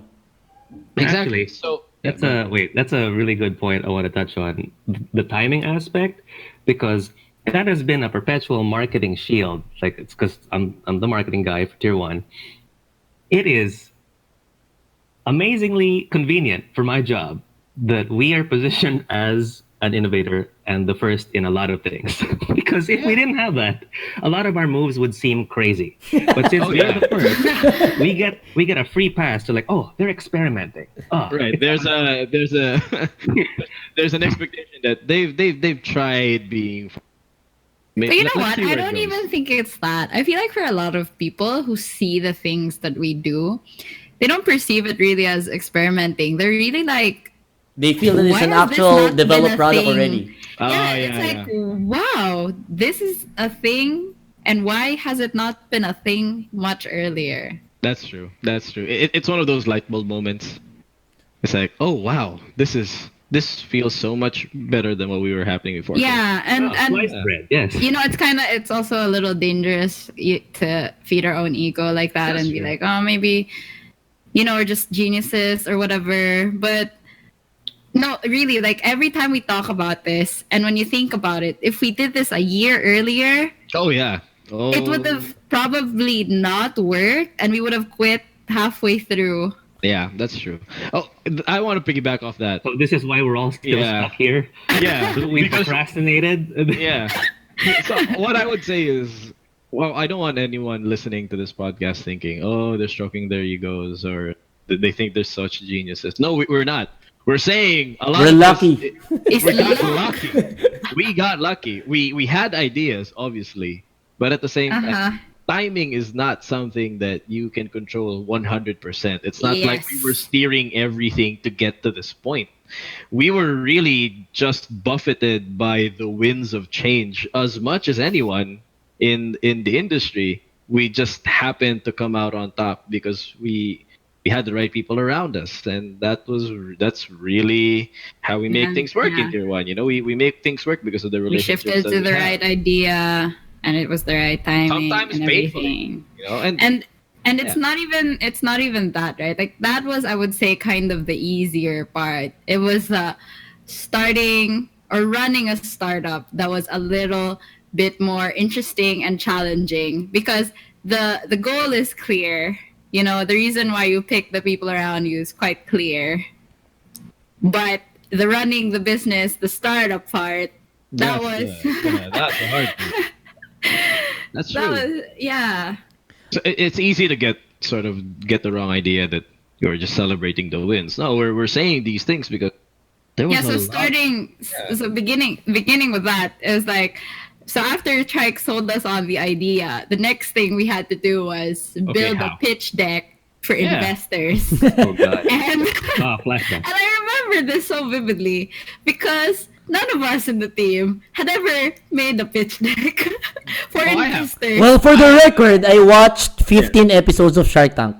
Exactly. Actually, So That's a really good point I want to touch on, the timing aspect, because that has been a perpetual marketing shield. Like, it's because I'm the marketing guy for Tier 1. It is amazingly convenient for my job that we are positioned as an innovator and the first in a lot of things. Because if we didn't have that, a lot of our moves would seem crazy. But since we're the first, we get a free pass to, like, oh, they're experimenting. Oh, right, there's a there's an expectation that they've tried being. But you know Let's what? see I where it don't goes. even think it's that. I feel like for a lot of people who see the things that we do, they don't perceive it really as experimenting. They're really like, They feel that it's Why an has this actual not been developed a product thing? already. yeah, it's like, wow, this is a thing, and why has it not been a thing much earlier? That's true. That's true. It's one of those light bulb moments. It's like, oh wow, this feels so much better than what we were happening before. Yeah, and sliced bread, yes. it's also a little dangerous to feed our own ego like that. That's And be true. like, oh, maybe we're just geniuses or whatever. But no, really, like every time we talk about this, and when you think about it, if we did this a year earlier, Oh yeah. Oh. it would have probably not worked, and we would have quit halfway through. Yeah, that's true. Oh, I want to piggyback off that. So this is why we're all still Yeah. stuck here. Yeah, We because procrastinated. yeah. So what I would say is, well, I don't want anyone listening to this podcast thinking, oh, they're stroking their egos or they think they're such geniuses. No, we're not. We're saying a lot. We're of lucky. It's We got luck. lucky. We got lucky. We had ideas, obviously, but at the same time, Uh-huh. timing is not something that you can control 100%. It's not like we Yes. were steering everything to get to this point. We were really just buffeted by the winds of change as much as anyone in the industry. We just happened to come out on top because we had the right people around us, and that's really how we make Yeah, things work in yeah. Tier 1. We make things work because of the We relationships shifted that to we the have. right idea, and it was the right timing. Sometimes and painfully. everything. And it's Yeah. not even that, right? Like that was, I would say, kind of the easier part. It was starting or running a startup that was a little bit more interesting and challenging, because the goal is clear. The reason why you pick the people around you is quite clear. But the running the business, the startup part, that was that's the hard part. That's true. that was yeah. So it's easy to get the wrong idea that you're just celebrating the wins. No, we're saying these things because there was Yeah, so a lot. beginning with that is like, so after Tryke sold us on the idea, the next thing we had to do was build a how? pitch deck for Yeah. investors. Oh god. and Ah, flashback. I remember this so vividly because none of us in the team had ever made a pitch deck for I have. investors. Well, for the record, I watched 15 episodes of Shark Tank.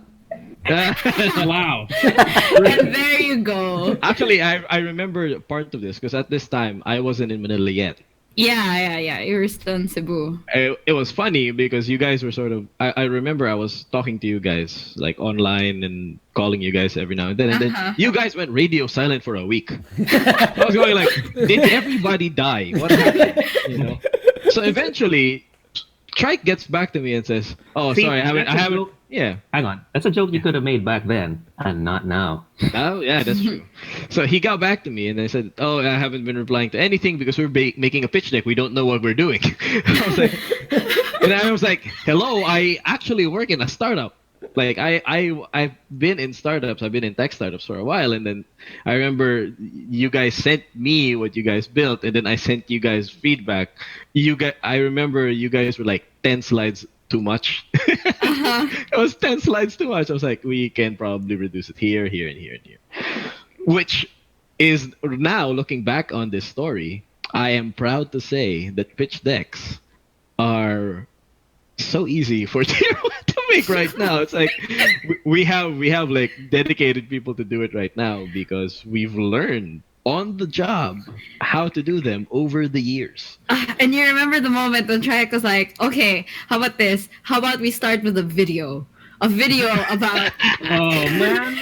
Wow. And there you go. Actually, I remember part of this because at this time I wasn't in Manila yet. Yeah. You were still in Cebu. It was funny because you guys were sort of. I remember I was talking to you guys like online and calling you guys every now and then, then you guys went radio silent for a week. I was going like, did everybody die? What happened? You know. So eventually, Tryke gets back to me and says, "Oh, See, sorry, I that's a haven't. joke. Yeah. Hang on. That's a joke you could have made back then, and not now. Oh, yeah, that's true. So he got back to me and I said, "Oh, I haven't been replying to anything because we're making a pitch deck. We don't know what we're doing." I was like, "Hello, I actually work in a startup. Like I've been in startups. I've been in tech startups for a while, and then I remember you guys sent me what you guys built, and then I sent you guys feedback. I remember you guys were like 10 slides too much. It was 10 slides too much. I was like, we can probably reduce it here, here, and here, and here. Which is now looking back on this story, I am proud to say that pitch decks are so easy for tier 1 to make right now. It's like we have like dedicated people to do it right now because we've learned on the job how to do them over the years. And you remember the moment when Tryke was like, okay, how about this? How about we start with a video? A video about Oh man.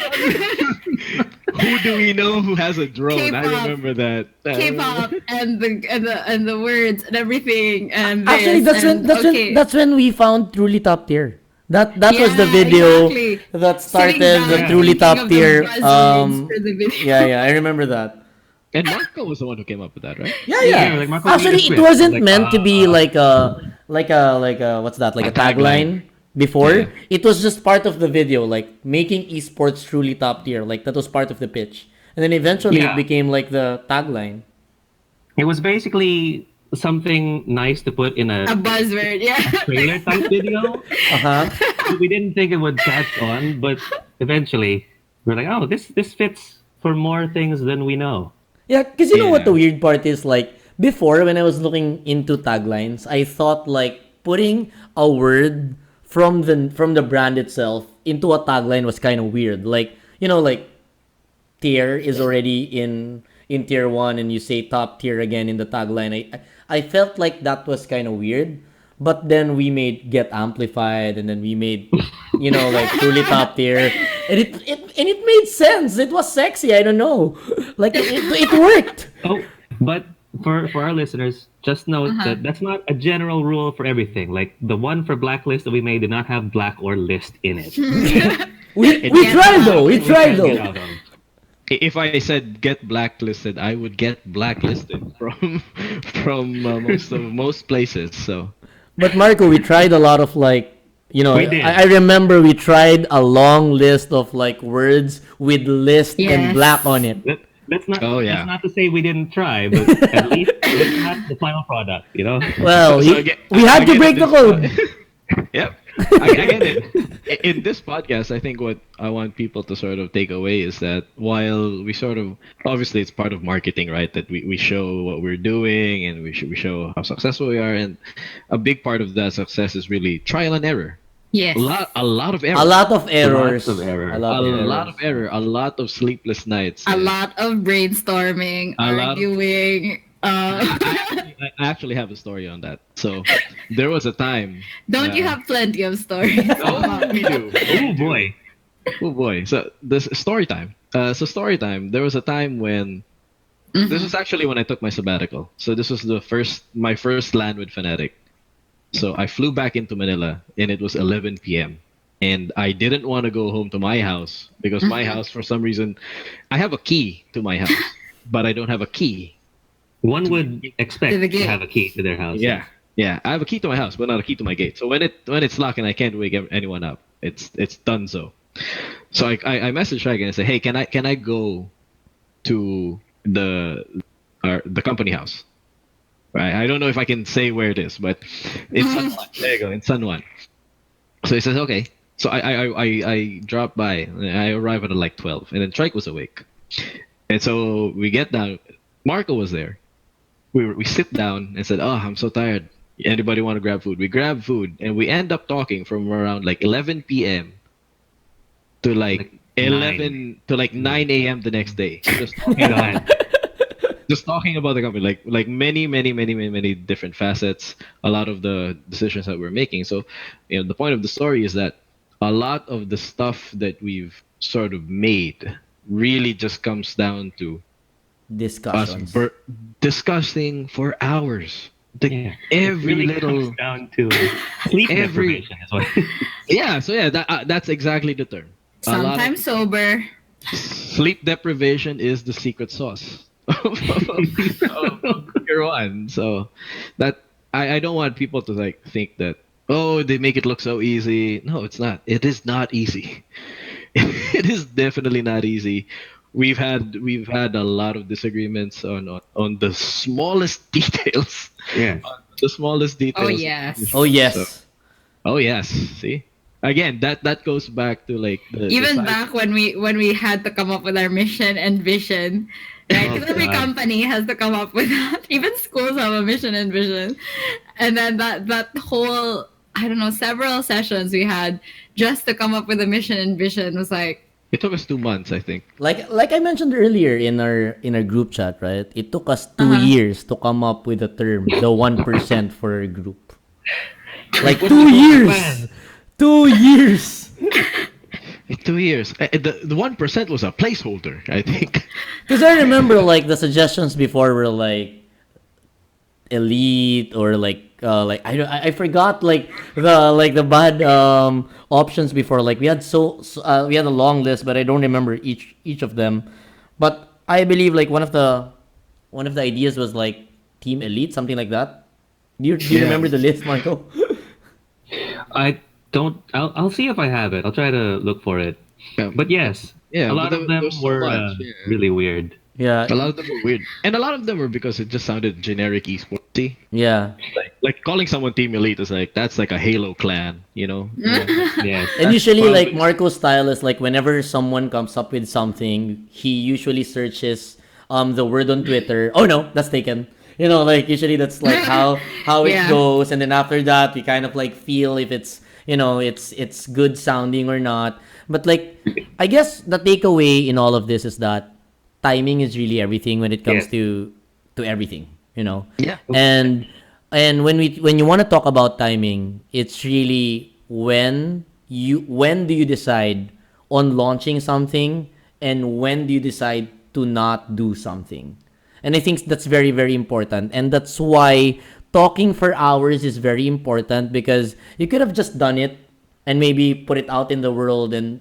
Who do we know who has a drone? I K-pop. remember that. K-pop and the words and everything and this, Actually, and, that's when we found Truly Top Tier. That was the Yeah, video exactly. that Sitting started down the and Truly thinking Top of the Tier. buzzwords for the video. Yeah, I remember that. And Marco was the one who came up with that, right? Yeah. like Marco Actually, made a it tweet, wasn't like, meant to be like a what's that? Like a tagline before. Yeah. It was just part of the video, like making esports truly top tier. Like that was part of the pitch, and then eventually it Yeah. became like the tagline. It was basically something nice to put in A buzzword, yeah. trailer type video. Uh huh. We didn't think it would catch on, but eventually we're like, oh, this fits for more things than we know. Yeah, because you know what Yeah. the weird part is? Like, before, when I was looking into taglines, I thought, like, putting a word from the brand itself into a tagline was kind of weird. Like, like, tier is already in tier 1 and you say top tier again in the tagline. I felt like that was kind of weird. But then we made Get Amplified, and then we made, like Truly Top Tier, and it made sense. It was sexy. I don't know, like it worked. Oh, but for our listeners, just note that that's not a general rule for everything. Like the one for Blacklist that we made did not have black or list in it. We Yeah. tried though. We tried Can't get though. out of 'em. If I said get blacklisted, I would get blacklisted from most places. So But Marco, we tried a lot of like, We did. I remember we tried a long list of like words with list and Yes. black on it. That's not. Oh, yeah. That's not to say we didn't try, but at least it's not the final product. Well, So again- we had to again, break the this- code. Yep. Again, in this podcast, I think what I want people to sort of take away is that while we sort of obviously it's part of marketing, right? That we show what we're doing and we show how successful we are, and a big part of that success is really trial and error. Yes. A lot of error. A lot of errors. Lots of error. A lot of A errors. lot of error. A lot of sleepless nights. A lot of brainstorming, A lot of- arguing. I actually have a story on that. So there was a time. Don't you have plenty of stories? Oh, we do. Oh boy. Oh boy. So this story time. Story time. There was a time when this was actually when I took my sabbatical. So this was my first LAN with Fnatic. So I flew back into Manila and it was 11 p.m. And I didn't want to go home to my house because my house, for some reason, I have a key to my house, but I don't have a key. One would expect To the to gate. have a key to their house. Yeah. I have a key to my house, but not a key to my gate. So when it's locked and I can't wake anyone up, it's done. So I messaged Tryke and I said, hey, can I go to the company house? Right. I don't know if I can say where it is, but it's San Juan. There you go. In San Juan. So he says, okay. So I dropped by. I arrived at like 12, and then Tryke was awake. And so we get down. Marco was there. We sit down and said, "Oh, I'm so tired. Anybody want to grab food?" We grab food, and we end up talking from around like 11 p.m. to like Like 11 to like 9 a.m. the next day. God. Just talking about the company, like many different facets, a lot of the decisions that we're making. So, the point of the story is that a lot of the stuff that we've sort of made really just comes down to us Discussions. discussing for hours. Like Yeah. every it really little comes down to sleep every deprivation is what. yeah. So yeah, that's exactly the term. A lot of Sometimes sober. sleep deprivation is the secret sauce of Tier 1. So that I don't want people to like think that, oh, they make it look so easy. No, it's not. It is not easy. It is definitely not easy. We've had a lot of disagreements on the smallest details. Yeah. The smallest Oh details. yes. Oh yes. Oh yes. See? Again, that goes back to like the Even side- back when we had to come up with our mission and vision, right? Oh, Because every God. company has to come up with that. Even schools have a mission and vision, and then that whole, I don't know, several sessions we had just to come up with a mission and vision was like, it took us 2 months, I think. Like I mentioned earlier in our group chat, right? It took us 2 years to come up with the term, the 1% for our group. Like 2 years. 2 years. 2 years. The 1% was a placeholder, I think. Because I remember like the suggestions before were like elite or like I forgot like the bad options before. Like we had we had a long list, but I don't remember each of them. But I believe like one of the ideas was like team elite, something like that. Do you remember the list, Marco? I don't. I'll see if I have it. I'll try to look for it. Yeah. But yes, Yeah, a lot but of them there's so were much, yeah. really weird. Yeah, A lot of them were weird, and a lot of them were because it just sounded generic esportsy. yeah. Like calling someone team elite is like that's like a Halo clan, you know. Yes. And usually, probably- like Marco's style is like whenever someone comes up with something, he usually searches the word on Twitter. Oh no, that's taken. Like usually that's like how it Yeah. goes, and then after that we kind of like feel if it's good sounding or not. But like I guess the takeaway in all of this is that timing is really everything when it comes Yes. to everything. Yeah. And when you want to talk about timing, it's really when do you decide on launching something and when do you decide to not do something. And I think that's very, very important. And that's why talking for hours is very important, because you could have just done it and maybe put it out in the world, and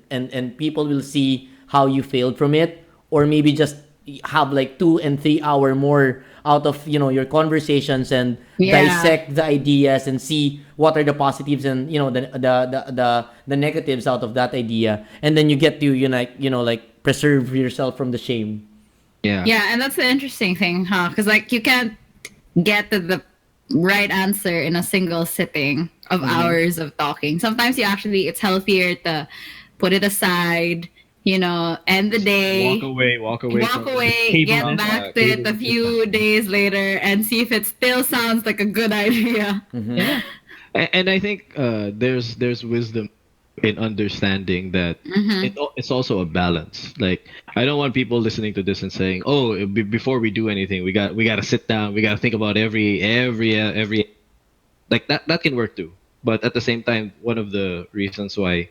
people will see how you failed from it, or maybe just have like 2 and 3 hour more out of your conversations and Yeah. dissect the ideas and see what are the positives and the negatives out of that idea, and then you get to like preserve yourself from the shame. Yeah. Yeah, and that's the interesting thing, huh? Because like you can't get to the right answer in a single sitting of hours of talking. Sometimes it's healthier to put it aside, end the day, Walk away. walk from it. away, get Table back to it a few days later, and see if it still sounds like a good idea. And I think there's wisdom in understanding that it's also a balance. Like I don't want people listening to this and saying, "Oh, before we do anything, we got to sit down. We got to think about every like that can work too." But at the same time, one of the reasons why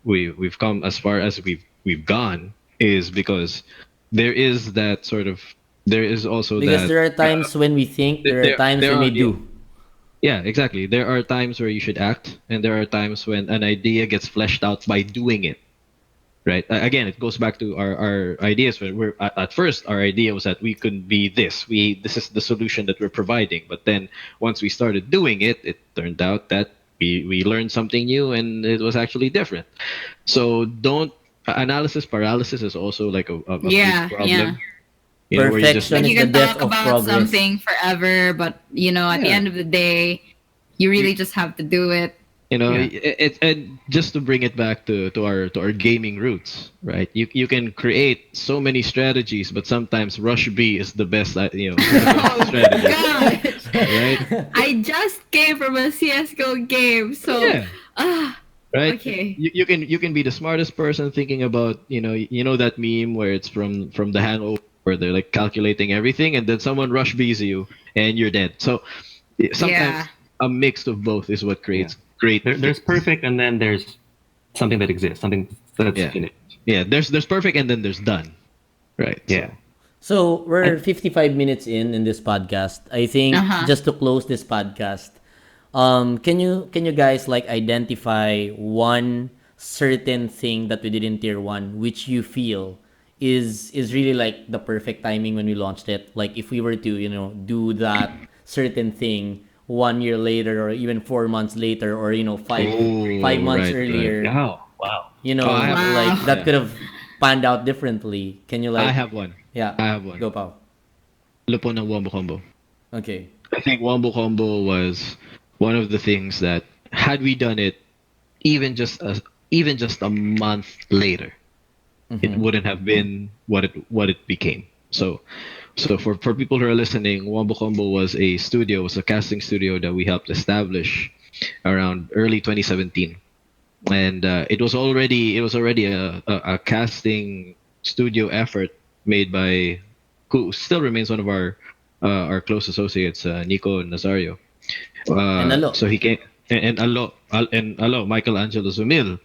we've come as far as we've gone is because there is also Because that there are times when we think, there are times there when we are- do. yeah, exactly. There are times where you should act, and there are times when an idea gets fleshed out by doing it. Right? Again, it goes back to our ideas. Where at first our idea was that we could be this. This is the solution that we're providing. But then once we started doing it, it turned out that we learned something new, and it was actually different. So don't analysis paralysis is also like a Yeah, big problem. yeah. Where you just Perfection Like is you the can death talk of about progress. something forever, but at the Yeah. end of the day, you really just have to do it. You know, Yeah. and just to bring it back to our gaming roots, right? You can create so many strategies, but sometimes Rush B is the best, the best Oh strategy, gosh. right? I just came from a CS:GO game, so Yeah, ah, right. okay. You can be the smartest person thinking about that meme where it's from the Hangover where they're like calculating everything, and then someone Rush B's you and you're dead. So Yeah. sometimes a mix of both is what Yeah. creates great There's things. perfect, and then there's something that exists, something that's Yeah. finished. Yeah, there's perfect and then there's done. Right. Yeah. So we're I, 55 minutes in this podcast. I think Uh-huh. just to close this podcast, can you guys like identify one certain thing that we did in tier one which you feel is really like the perfect timing when we launched it? Like if we were to do that certain thing 1 year later or even 4 months later or five Oh, months right. earlier, oh, wow. Oh, I have like Wow. that yeah. could have panned out differently. Can you I like, have one. yeah, I have one. go Pao. Lupon ng Wombo Combo. Okay. I think Wombo Combo was one of the things that had we done it even just a month later, it wouldn't have been what it became. So for people who are listening, Wombo Combo was a casting studio that we helped establish around early 2017, and it was already a casting studio effort made by who still remains one of our close associates, Nico Nazario. And So alo. he came and Michael Angelo Zumil,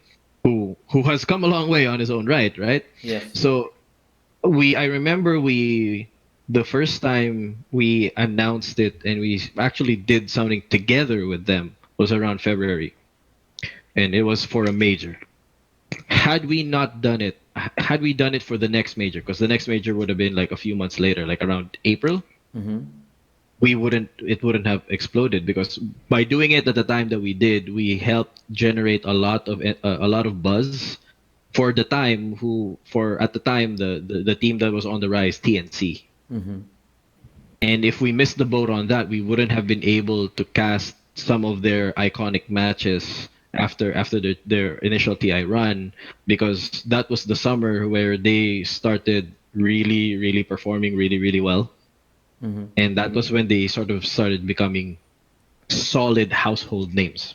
who has come a long way on his own right? Yes. So I remember the first time we announced it and we actually did something together with them was around February, and it was for a major. Had we done it for the next major, because the next major would have been like a few months later, like around April, it wouldn't have exploded, because by doing it at the time that we did, we helped generate a lot of buzz for the time who for at the time the team that was on the rise, TNC. And if we missed the boat on that, we wouldn't have been able to cast some of their iconic matches after their initial TI run, because that was the summer where they started really, really performing really, really well. And that was when they sort of started becoming solid household names.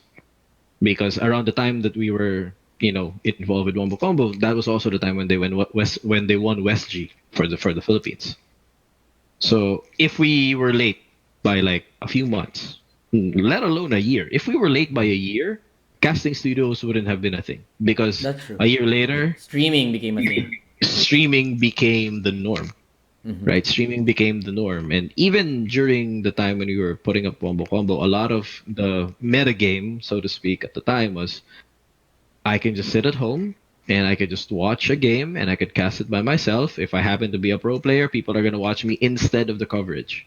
Because around the time that we were, involved with Wombo Combo, that was also the time when they won West G for the Philippines. So if we were late by like a few months, let alone a year, if we were late by a year, casting studios wouldn't have been a thing, because That's true. a year later, Streaming became a thing. streaming became the norm. Right, streaming became the norm, and even during the time when we were putting up Wombo Combo, a lot of the meta game, so to speak, at the time was I can just sit at home and I could just watch a game and I could cast it by myself. If I happen to be a pro player, people are going to watch me instead of the coverage.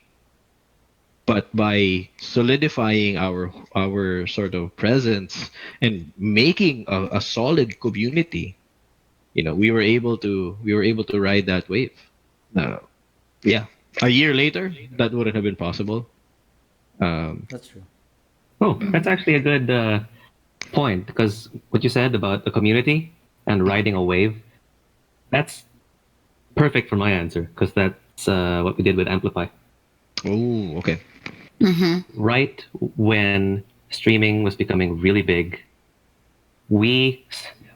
But by solidifying our sort of presence and making a solid community, we were able to ride that wave. Uh, yeah, a year later, that wouldn't have been possible. That's true. Oh, that's actually a good point, because what you said about the community and riding a wave, that's perfect for my answer, because that's what we did with Amplify. Oh, okay. Right when streaming was becoming really big, we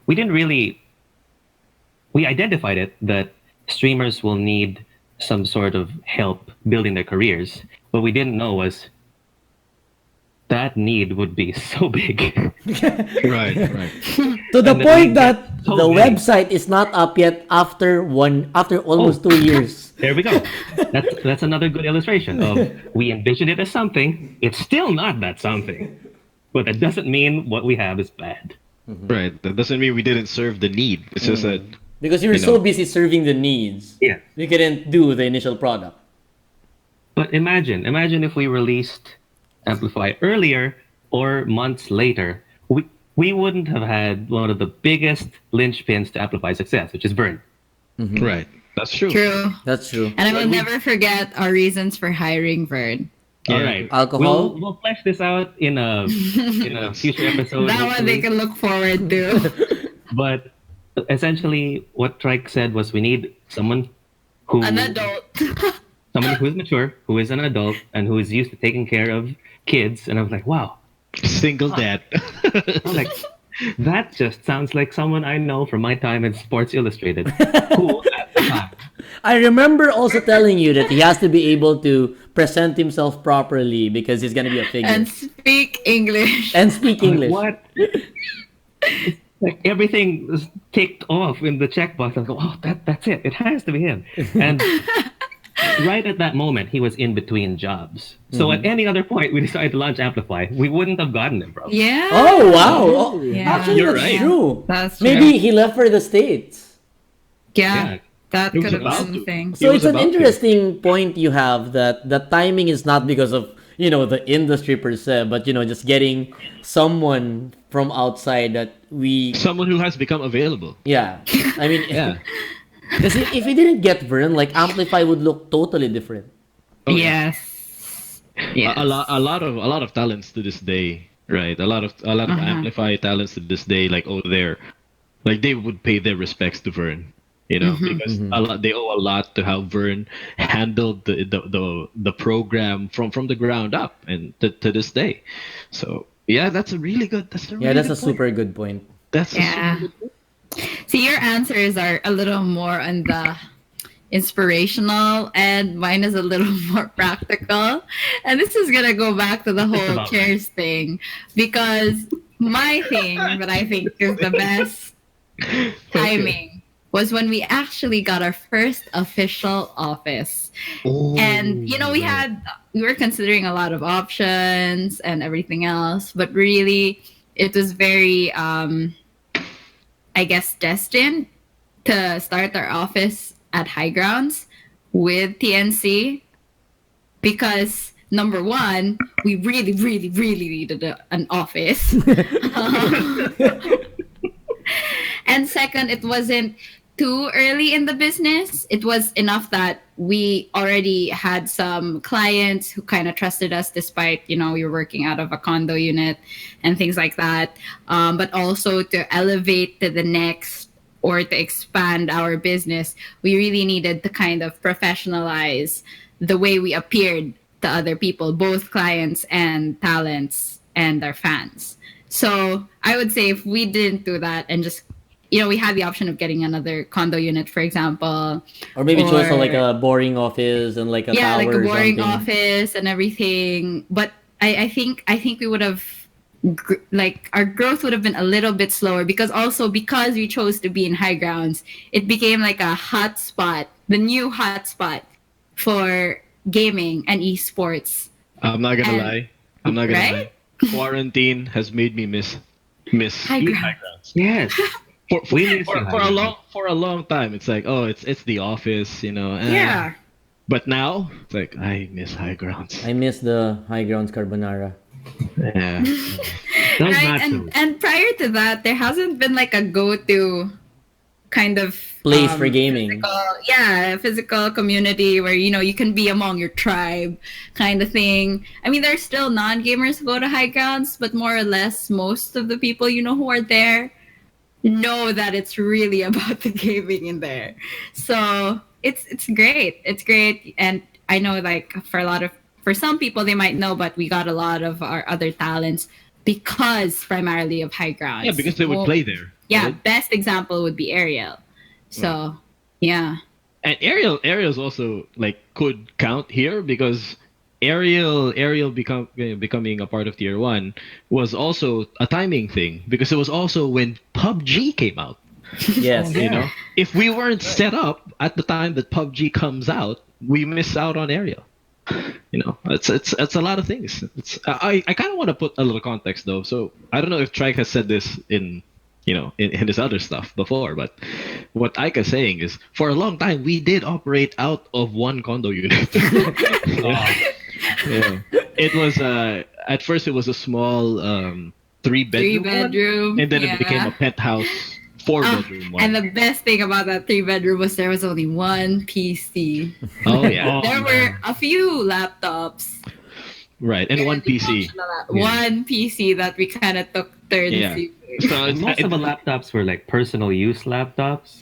we didn't really we identified it that streamers will need some sort of help building their careers. What we didn't know was that need would be so big. Right, right. To the And the point need that gets so the big. website is not up yet after almost 2 years. There we go. That's another good illustration of we envisioned it as something. It's still not that something. But that doesn't mean what we have is bad. Right. That doesn't mean we didn't serve the need. It's just that Because you were You so know. busy serving the needs. Yeah. We couldn't do the initial product. But imagine if we released Amplify earlier or months later, we wouldn't have had one of the biggest linchpins to Amplify success, which is Burn. Right. That's true. True. That's true. And I will never forget our reasons for hiring Vern. All right. Alcohol? We'll flesh this out in a future episode. That one they hopefully. can look forward to. But essentially, what Trike said was we need someone who An adult. someone who is mature, who is an adult, and who is used to taking care of kids. And I was like, wow. Single dad. I was like, that just sounds like someone I know from my time in Sports Illustrated. Who at the time, I remember also telling you that he has to be able to present himself properly because he's gonna be a figure And speak English. and speak I'm like, English. what? It's like everything was ticked off in the checkbox. I was like, oh, that's it. It has to be him. And right at that moment, he was in between jobs. So at any other point, we decided to launch Amplify. We wouldn't have gotten him, bro. Yeah. Oh wow! Oh, Yeah. Actually, You're that's right. true. That's Maybe true. he left for the States. Yeah. Yeah. That He was could have about been to. the thing. So was it's an about to. interesting point you have that the timing is not because of the industry per se, but just getting someone from outside that we Someone who has become available. yeah. I mean Yeah. because if we didn't get Vern, like Amplify would look totally different. Oh, yeah. Yes. Yes. A lot of talents to this day, right? A lot of Amplify talents to this day, like over there, like they would pay their respects to Vern, because they owe a lot to how Vern handled the program from the ground up and to this day. So yeah, that's a really good. That's a really Yeah, that's a good point. super good point. That's a Yeah. super good point. See, your answers are a little more on the inspirational, and mine is a little more practical. And this is gonna go back to the whole about chairs thing, because my thing that I think is the best timing was when we actually got our first official office. And we were considering a lot of options and everything else, but really it was very I guess destined to start our office at High Grounds with TNC, because number one, we really, really, really needed an office. And second, it wasn't too early in the business. It was enough that we already had some clients who kind of trusted us despite, we were working out of a condo unit and things like that. But also to elevate to the next or to expand our business, we really needed to kind of professionalize the way we appeared to other people, both clients and talents and our fans. So I would say if we didn't do that and just we had the option of getting another condo unit, for example. Or maybe choose like a boring office and like a tower like a or boring something. office and everything. But I think we would have our growth would have been a little bit slower, because we chose to be in High Grounds, it became like a hot spot, the new hot spot for gaming and esports. I'm not gonna And- lie. I'm not gonna right? lie. Quarantine has made me miss High Grounds. High Grounds. Yes. We miss you, For a Jaime. long time. It's like, oh, it's the office, Yeah. But now it's like I miss High Grounds. I miss the High Grounds Carbonara. Yeah. Those Right, nachos. and prior to that, there hasn't been like a go-to kind of Place for gaming. physical community where you can be among your tribe kind of thing. I mean, there's still non-gamers who go to High Grounds, but more or less most of the people who are there know that it's really about the gaming in there. So it's great. It's great. And I know like for some people they might know, but we got a lot of our other talents because primarily of High Grounds. Yeah, because they would play there. Yeah, right? best example would be Ariel. So yeah. And Ariel's also like could count here because Ariel becoming a part of Tier 1 was also a timing thing, because it was also when PUBG came out. Yes. If we weren't set up at the time that PUBG comes out, we miss out on Ariel. It's a lot of things. I kind of want to put a little context though. So I don't know if Tryke has said this in his other stuff before, but what Aika is saying is for a long time we did operate out of one condo unit. Yeah. It was at first it was a small 3-bedroom one, Three-bedroom. and then yeah. it became a penthouse 4-bedroom one. And the best thing about that 3-bedroom was there was only one PC. Oh yeah. Oh, There man. were a few laptops, Right, and one PC. One PC that we kind of took turns Yeah. using. So And most of the laptops were like personal use laptops.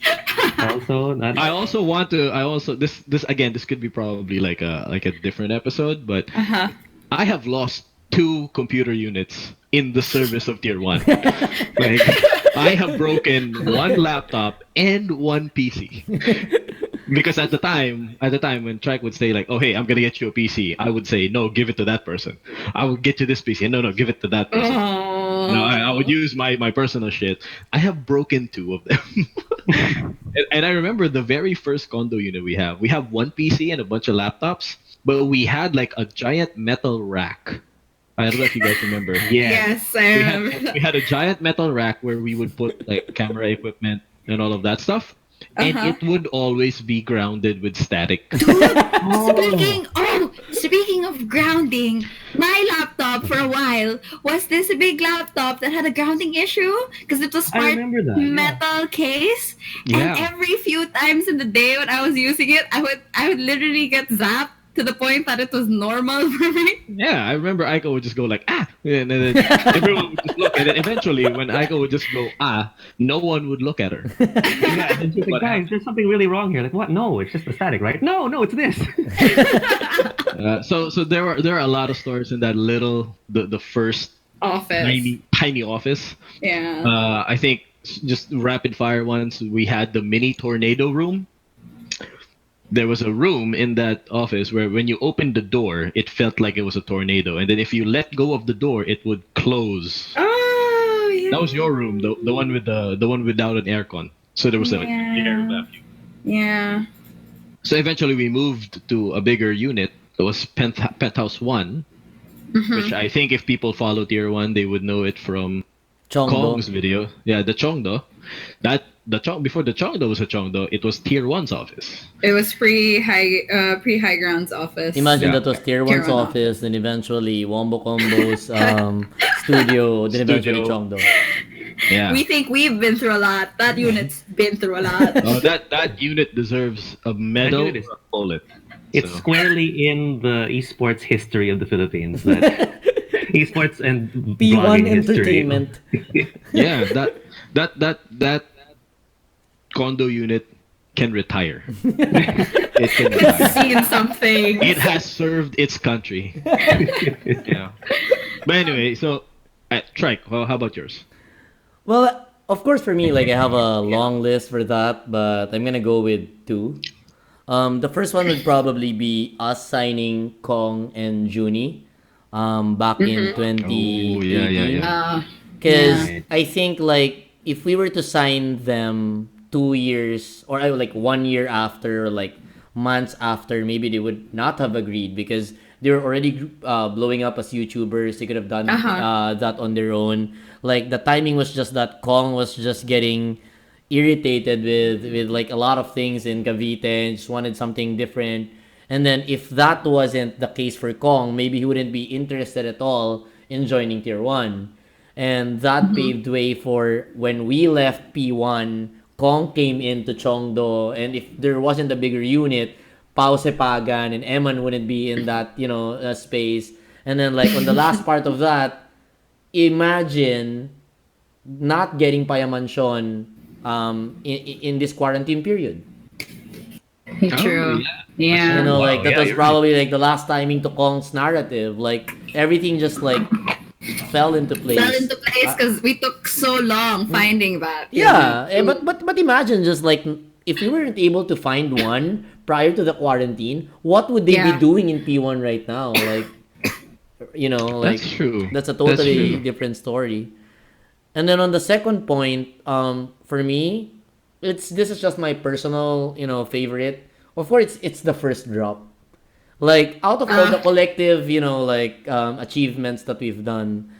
Also, not I also want to. I also this again. This could be probably like a different episode, but Uh-huh. I have lost 2 computer units in the service of tier 1. Like I have broken 1 laptop and 1 PC. Because at the time when Tryke would say like, "Oh hey, I'm gonna get you a PC," I would say, "No, give it to that person." I would get you this PC. No, give it to that person. Oh. No, I would use my personal shit. I have broken 2 of them. and I remember the very first condo unit we have. We have 1 PC and a bunch of laptops, but we had like a giant metal rack. I don't know if you guys remember. Yes, I remember. We had a giant metal rack where we would put like camera equipment and all of that stuff. And Uh-huh. it would always be grounded with static. Speaking of grounding, my laptop for a while was this big laptop that had a grounding issue because it was I part remember that, yeah. metal case. Yeah. And every few times in the day when I was using it, I would literally get zapped to the point that it was normal for me. Yeah, I remember Aika would just go like, ah! And then everyone would just look. And then eventually, when Aika would just go, ah, no one would look at her. Yeah, and she's like, What guys, there's something really wrong here. Like, what? No, it's just the static, right? No, it's this. So there are a lot of stories in that the first Office. tiny office. Yeah. I think just rapid fire ones. We had the mini tornado room. There was a room in that office where when you opened the door, it felt like it was a tornado, and then if you let go of the door, it would close. Oh, yeah. That was your room, the one with the one without an aircon. So there was like air vacuum. Yeah. So eventually we moved to a bigger unit. It was penthouse 1, which I think if people follow tier 1, they would know it from Chongdo. Kong's video. Yeah, the Chongdo. Before the Chongdo was a Chongdo, it was tier 1's office. It was pre high grounds office. Imagine Yeah. that was tier Tier 1's one office, then eventually Wombo Combo's studio, then eventually Studio. Chongdo. Yeah. We think we've been through a lot. That unit's been through a lot. Oh, that unit deserves a medal That unit is- or a bullet. It's So- squarely in the esports history of the Philippines. That esports and P1 vlogging history. Entertainment. Yeah, that condo unit can retire. It can retire. Seen something. It has served its country. Yeah. But anyway, so Tryke, how about yours? Well, of course, for me, like I have a long list for that, but I'm gonna go with 2. The first one would probably be us signing Kong and Junie, back in 2018. Oh, yeah. Because Yeah. I think like if we were to sign them 2 years or like 1 year after, or like months after, maybe they would not have agreed because they were already blowing up as YouTubers. They could have done that on their own. Like the timing was just that Kong was just getting irritated with like a lot of things in Cavite and just wanted something different. And then if that wasn't the case for Kong, maybe he wouldn't be interested at all in joining Tier 1. And that paved way for when we left P1, Kong came into Chongdo, and if there wasn't a bigger unit, Pao Sepagan and Eman wouldn't be in that, space. And then like on the last part of that, imagine not getting Payamansyon in this quarantine period. True. You know, Wow, like that yeah, was you're probably like the last timing to Kong's narrative. Like everything just like fell into place. Fell into place because we took so long finding that. Yeah, but imagine just like if we weren't able to find one prior to the quarantine, what would they be Yeah. doing in P1 right now? Like, like That's true. that's a That's totally true. different story. And then on the second point, for me, this is just my personal, favorite. Of course, it's the first drop. Like out of all the collective, achievements that we've done,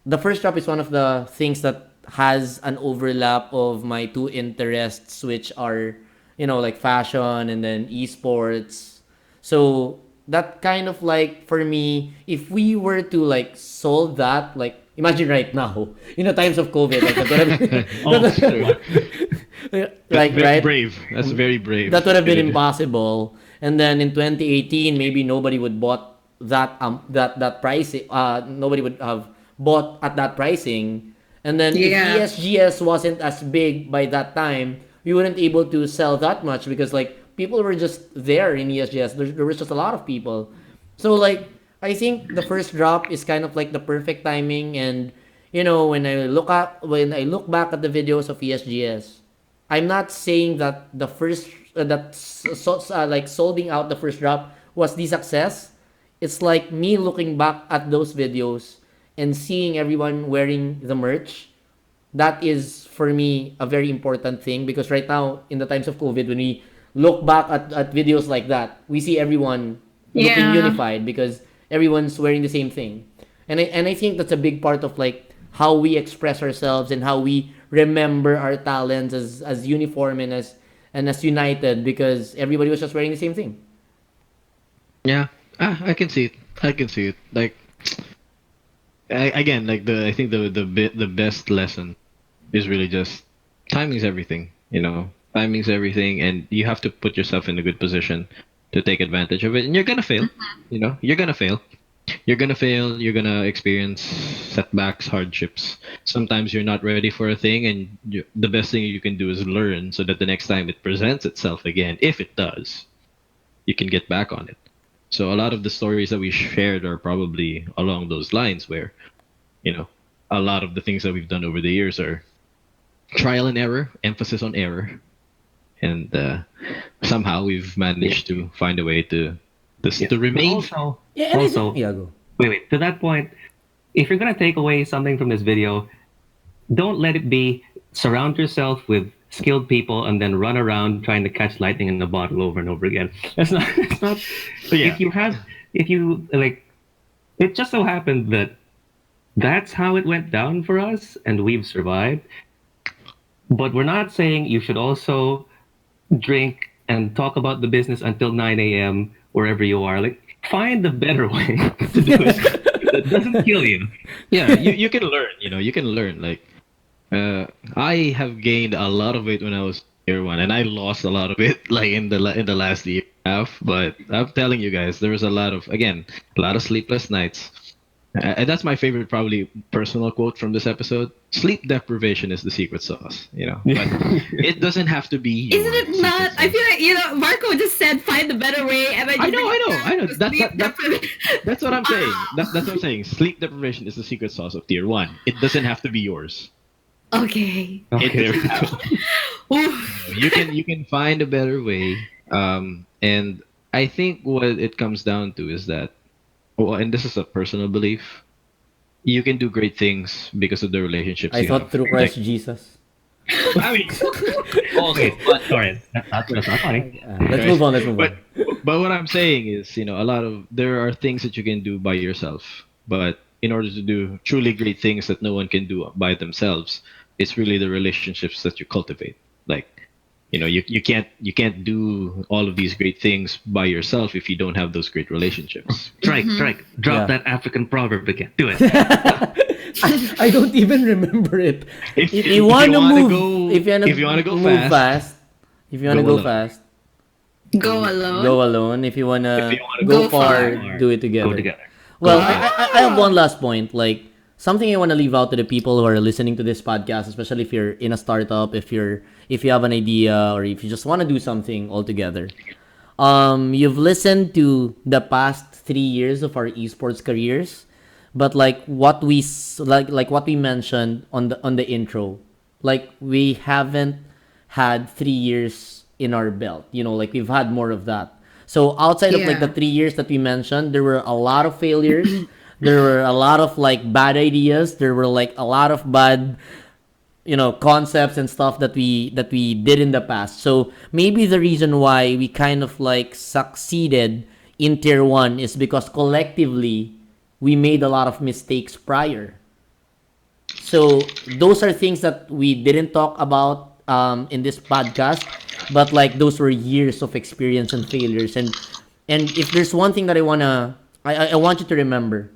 the first drop is one of the things that has an overlap of my 2 interests, which are, like fashion and then esports. So that kind of like for me, if we were to like solve that, like imagine right now, times of COVID, like that would have like Very right, brave. That's very brave. that would have been impossible. And then in 2018, maybe nobody would bought that pricing. Nobody would have bought at that pricing. And then if Yeah. ESGS wasn't as big by that time, we wouldn't able to sell that much because like people were just there in ESGS. There was just a lot of people. So like I think the first drop is kind of like the perfect timing. And when I look back at the videos of ESGS, I'm not saying that the first like solding out the first drop was the success. It's like me looking back at those videos and seeing everyone wearing the merch. That is for me a very important thing because right now in the times of COVID, when we look back at videos like that, we see everyone looking Yeah. unified because everyone's wearing the same thing. And I think that's a big part of like how we express ourselves and how we remember our talents as uniform and as united because everybody was just wearing the same thing. Yeah, I can see it. I can see it. Like again, like I think the best lesson is really just timing's everything. Timing's everything, and you have to put yourself in a good position to take advantage of it. And you're gonna fail. You're gonna fail. You're gonna fail. You're gonna experience setbacks, hardships. Sometimes you're not ready for a thing, and the best thing you can do is learn, so that the next time it presents itself again, if it does, you can get back on it. So a lot of the stories that we shared are probably along those lines, where a lot of the things that we've done over the years are trial and error, emphasis on error, and somehow we've managed to find a way to remain. Also, Yeah, and also, yeah, go. wait. To that point, if you're gonna take away something from this video, don't let it be surround yourself with skilled people and then run around trying to catch lightning in a bottle over and over again. That's not. It's not. Yeah. If you like, it just so happened that that's how it went down for us, and we've survived. But we're not saying you should also drink and talk about the business until 9 a.m. wherever you are. Like, find the better way to do it that doesn't kill you. Yeah, you can learn. You can learn. Like, I have gained a lot of weight when I was year one, and I lost a lot of it like in the last year and a half. But I'm telling you guys, there was a lot of sleepless nights. And that's my favorite, probably personal quote from this episode. Sleep deprivation is the secret sauce, but it doesn't have to be. Isn't your it secret not? I sauce. feel like, Marco just said find the better way. And I know. That's what I'm saying. That's what I'm saying. Sleep deprivation is the secret sauce of tier one. It doesn't have to be yours. Okay. Okay, there we go. Oof. You can find a better way. And I think what it comes down to is that, and this is a personal belief, you can do great things because of the relationships I you thought have. through Christ Jesus. I mean, okay, but sorry, that's not funny. Let's move on. Let's move But on. but what I'm saying is, there are things that you can do by yourself, but in order to do truly great things that no one can do by themselves, it's really the relationships that you cultivate. Like, you can't do all of these great things by yourself if you don't have those great relationships. Tryke, drop Yeah. that African proverb again. Do it. I don't even remember it. If If you you want to wanna move, go- if you if you wanna want to go move fast, if you want to go go alone. fast, Go alone. go alone. If you wanna If you wanna go go far, far, do it together. Go together. Well, I have one last point. Like something I want to leave out to the people who are listening to this podcast, especially if you're in a startup, if you have an idea, or if you just want to do something altogether. You've listened to the past 3 years of our esports careers, but like what what we mentioned on the intro, like we haven't had 3 years in our belt. Like we've had more of that. So outside of like the Yeah. 3 years that we mentioned, there were a lot of failures. There were a lot of like bad ideas. There were like a lot of bad concepts and stuff that we did in the past. So maybe the reason why we kind of like succeeded in tier 1 is because collectively we made a lot of mistakes prior. So those are things that we didn't talk about in this podcast, but like those were years of experience and failures. And if there's one thing that I want you to remember,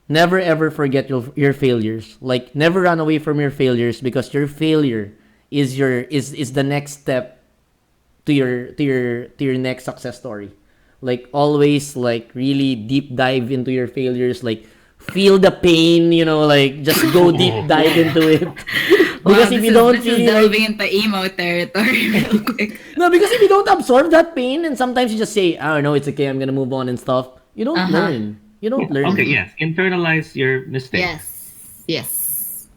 never ever forget your failures. Like never run away from your failures, because your failure is the next step to your next success story. like always like really deep dive into your failures, like feel the pain, like just go deep dive into it. Because if you don't this is really delving like, into emo territory real quick. no, because if you don't absorb that pain, and sometimes you just say, I don't know, it's okay, I'm gonna move on and stuff. You don't learn. You don't learn. Okay, yes. Internalize your mistakes. Yes.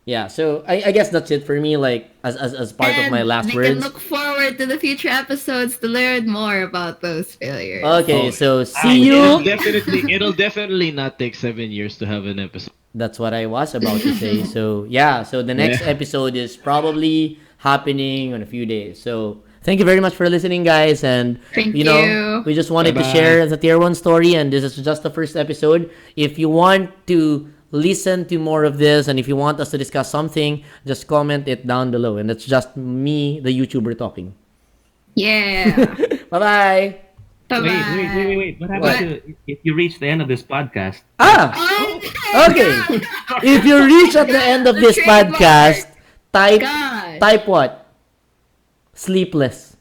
Yeah, so I guess that's it for me, like as part of my last they words. can look forward to the future episodes to learn more about those failures. Okay, so see It'll you. definitely not take 7 years to have an episode. That's what I was about to say. So yeah, so the next episode is probably happening in a few days. So thank you very much for listening, guys. And Thank you know, you. we just wanted to Bye-bye. share the tier 1 story, and this is just the first episode. If you want to listen to more of this, and if you want us to discuss something, just comment it down below. And that's just me, the YouTuber, talking. Yeah. Bye-bye. Bye-bye. Wait. What happens if you reach the end of this podcast? Okay. If you reach at the end of this Trademark. podcast, type God. type what? Sleepless.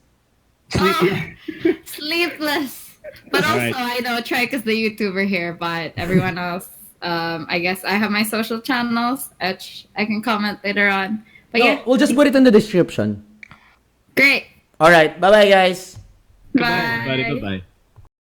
Sleepless. But also, Alright. I know Tryke is the YouTuber here, but everyone else, I guess I have my social channels, which I can comment later on. But yeah, We'll just put it in the description. great. All right. Bye-bye, guys. Bye. Bye.